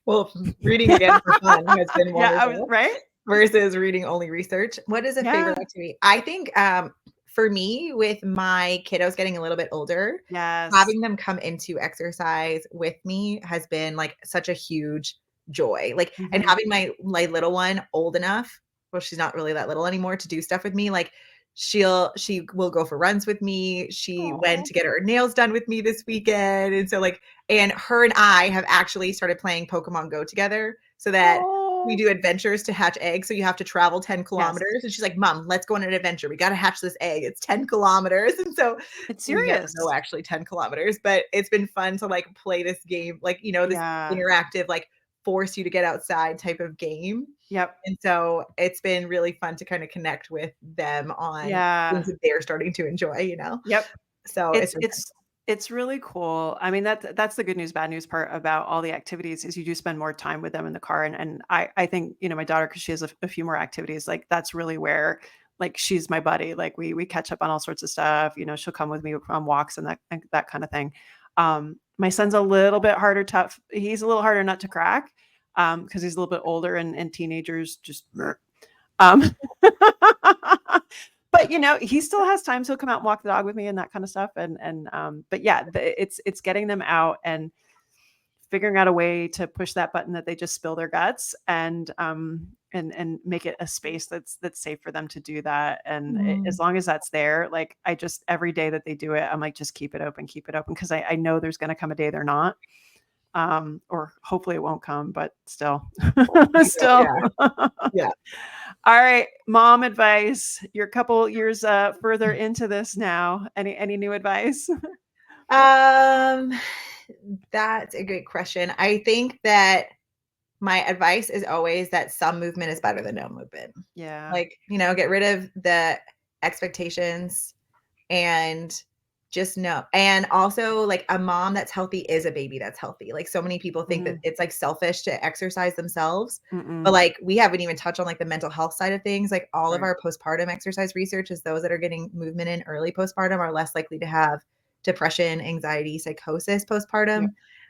Well, reading again for fun has been wonderful. Right? Versus reading only research. What is a favorite Yeah. activity? I think for me, with my kiddos getting a little bit older, Yes. having them come into exercise with me has been like such a huge joy. Like, and Mhm. having my little one old enough, well, she's not really that little anymore to do stuff with me. Like, she will go for runs with me. She went Aw. to get her nails done with me this weekend, and so like, and her and I have actually started playing Pokemon Go together, so that we Oh. do adventures to hatch eggs. So you have to travel 10 Yes. kilometers. And she's like, Mom, let's go on an adventure. We got to hatch this egg. It's 10 kilometers. And so It's we never serious. go actually 10 kilometers, but it's been fun to like play this game, like, this Yeah. interactive, like force you to get outside type of game. Yep. And so it's been really fun to kind of connect with them on Yeah. things that they're starting to enjoy, Yep. So It's really cool. I mean, that's the good news, bad news part about all the activities is you do spend more time with them in the car. And I think, my daughter, because she has a few more activities, like that's really where like she's my buddy. Like we catch up on all sorts of stuff. She'll come with me on walks and that kind of thing. My son's a little bit harder tough. He's a little harder nut to crack because he's a little bit older and teenagers just um but he still has time, so he'll come out and walk the dog with me and that kind of stuff. But yeah, it's getting them out and figuring out a way to push that button that they just spill their guts and make it a space that's safe for them to do that. And as long as that's there, like I just, every day that they do it, I'm like, just keep it open. Cause I know there's going to come a day they're not. Or hopefully it won't come, but still, still. Yeah. All right. Mom advice. You're a couple years further into this now. Any new advice? That's a great question. I think that my advice is always that some movement is better than no movement. Yeah. Like, get rid of the expectations and just know. And also, like, a mom that's healthy is a baby that's healthy. Like, so many people think that it's like selfish to exercise themselves, but like we haven't even touched on like the mental health side of things. Like all of our postpartum exercise research is those that are getting movement in early postpartum are less likely to have depression, anxiety, psychosis postpartum. Yep.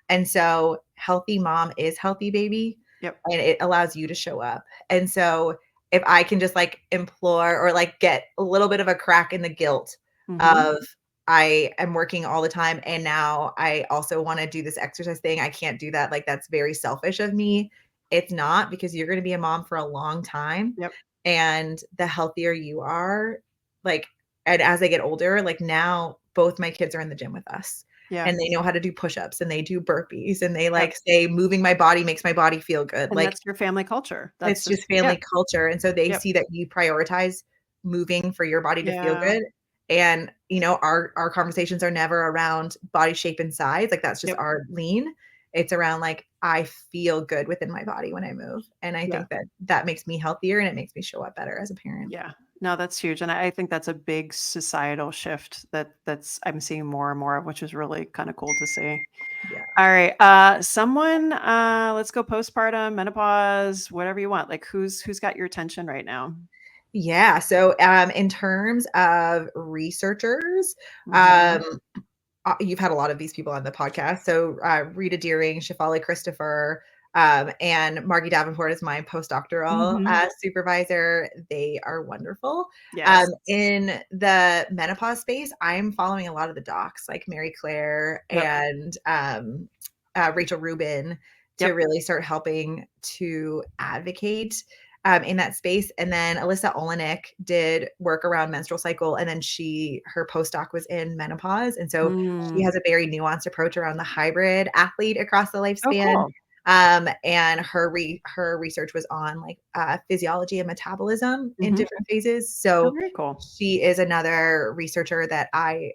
And so healthy mom is healthy baby. Yep. And it allows you to show up. And so if I can just like implore or like get a little bit of a crack in the guilt of I am working all the time and now I also want to do this exercise thing. I can't do that. Like that's very selfish of me. It's not, because you're going to be a mom for a long time. Yep. And the healthier you are, like, and as they get older, like now both my kids are in the gym with us. Yeah. And they know how to do push-ups and they do burpees and they like say moving my body makes my body feel good. And like that's your family culture. It's just family culture. And so they see that you prioritize moving for your body to feel good. And, our conversations are never around body shape and size. Like that's just our lean. It's around like, I feel good within my body when I move. And I think that makes me healthier and it makes me show up better as a parent. Yeah. No, that's huge. And I think that's a big societal shift that's I'm seeing more and more of, which is really kind of cool to see. Yeah. All right. Someone, let's go postpartum, menopause, whatever you want. Like who's got your attention right now? Yeah. So in terms of researchers, you've had a lot of these people on the podcast. So Rita Deering, Shefali Christopher, and Margie Davenport is my postdoctoral supervisor. They are wonderful. Yes. In the menopause space, I'm following a lot of the docs like Mary Claire and Rachel Rubin to really start helping to advocate in that space. And then Alyssa Olenek did work around menstrual cycle. And then her postdoc was in menopause. And so she has a very nuanced approach around the hybrid athlete across the lifespan. Oh, cool. And her research was on like physiology and metabolism in different phases. So very cool. She is another researcher that I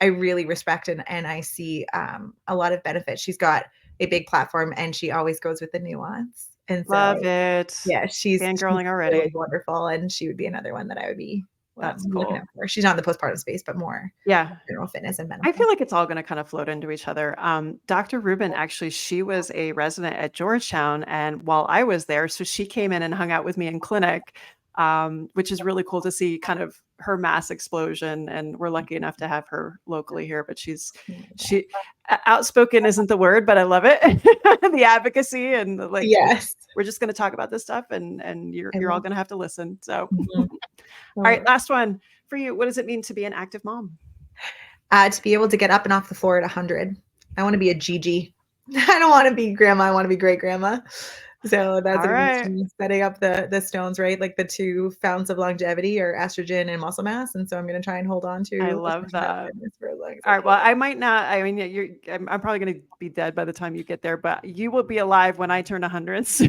really respect and I see a lot of benefit. She's got a big platform and she always goes with the nuance. And so, love it. Yeah, she's fangirling already. Really wonderful, and she would be another one that I would be That's looking cool. out for. She's not in the postpartum space, but more general fitness and menopause. I feel like it's all going to kind of float into each other. Dr. Rubin, actually, she was a resident at Georgetown, and while I was there, so she came in and hung out with me in clinic, which is really cool to see kind of her mass explosion. And we're lucky enough to have her locally here, but she outspoken isn't the word, but I love it. The advocacy and like, we're just going to talk about this stuff and you're all going to have to listen. So, all right, last one for you. What does it mean to be an active mom? To be able to get up and off the floor at 100. I want to be a Gigi. I don't want to be grandma. I want to be great grandma. So that's setting up the stones, right? Like the two fountains of longevity are estrogen and muscle mass. And so I'm going to try and hold on to. I love that. For as long as all right. Well, I might not. I mean, I'm probably going to be dead by the time you get there, but you will be alive when I turn 100. So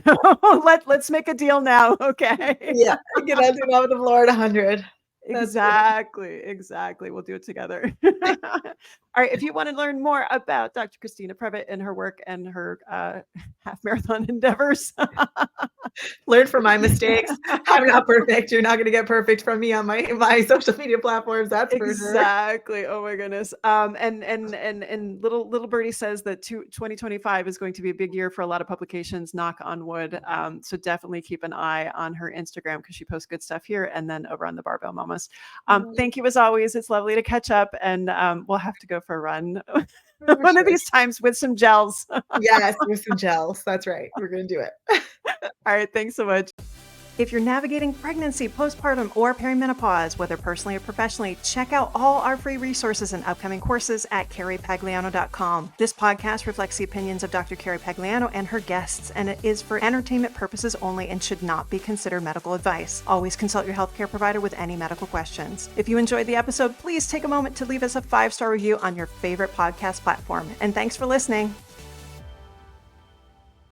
let's make a deal now. Okay. Yeah. Get up and off the floor at 100. Exactly. We'll do it together. All right. If you want to learn more about Dr. Christina Prevett and her work and her half marathon endeavors, learn from my mistakes. I'm not perfect. You're not going to get perfect from me on my social media platforms. That's exactly. For sure. Oh my goodness. And little birdie says that 2025 is going to be a big year for a lot of publications. Knock on wood. So definitely keep an eye on her Instagram because she posts good stuff here and then over on the Barbell Mamas. Thank you as always. It's lovely to catch up, and we'll have to go for a run one of these times with some gels. Yes, with some gels. That's right. We're going to do it. All right. Thanks so much. If you're navigating pregnancy, postpartum, or perimenopause, whether personally or professionally, check out all our free resources and upcoming courses at carriepagliano.com. This podcast reflects the opinions of Dr. Carrie Pagliano and her guests, and it is for entertainment purposes only and should not be considered medical advice. Always consult your healthcare provider with any medical questions. If you enjoyed the episode, please take a moment to leave us a 5-star review on your favorite podcast platform. And thanks for listening.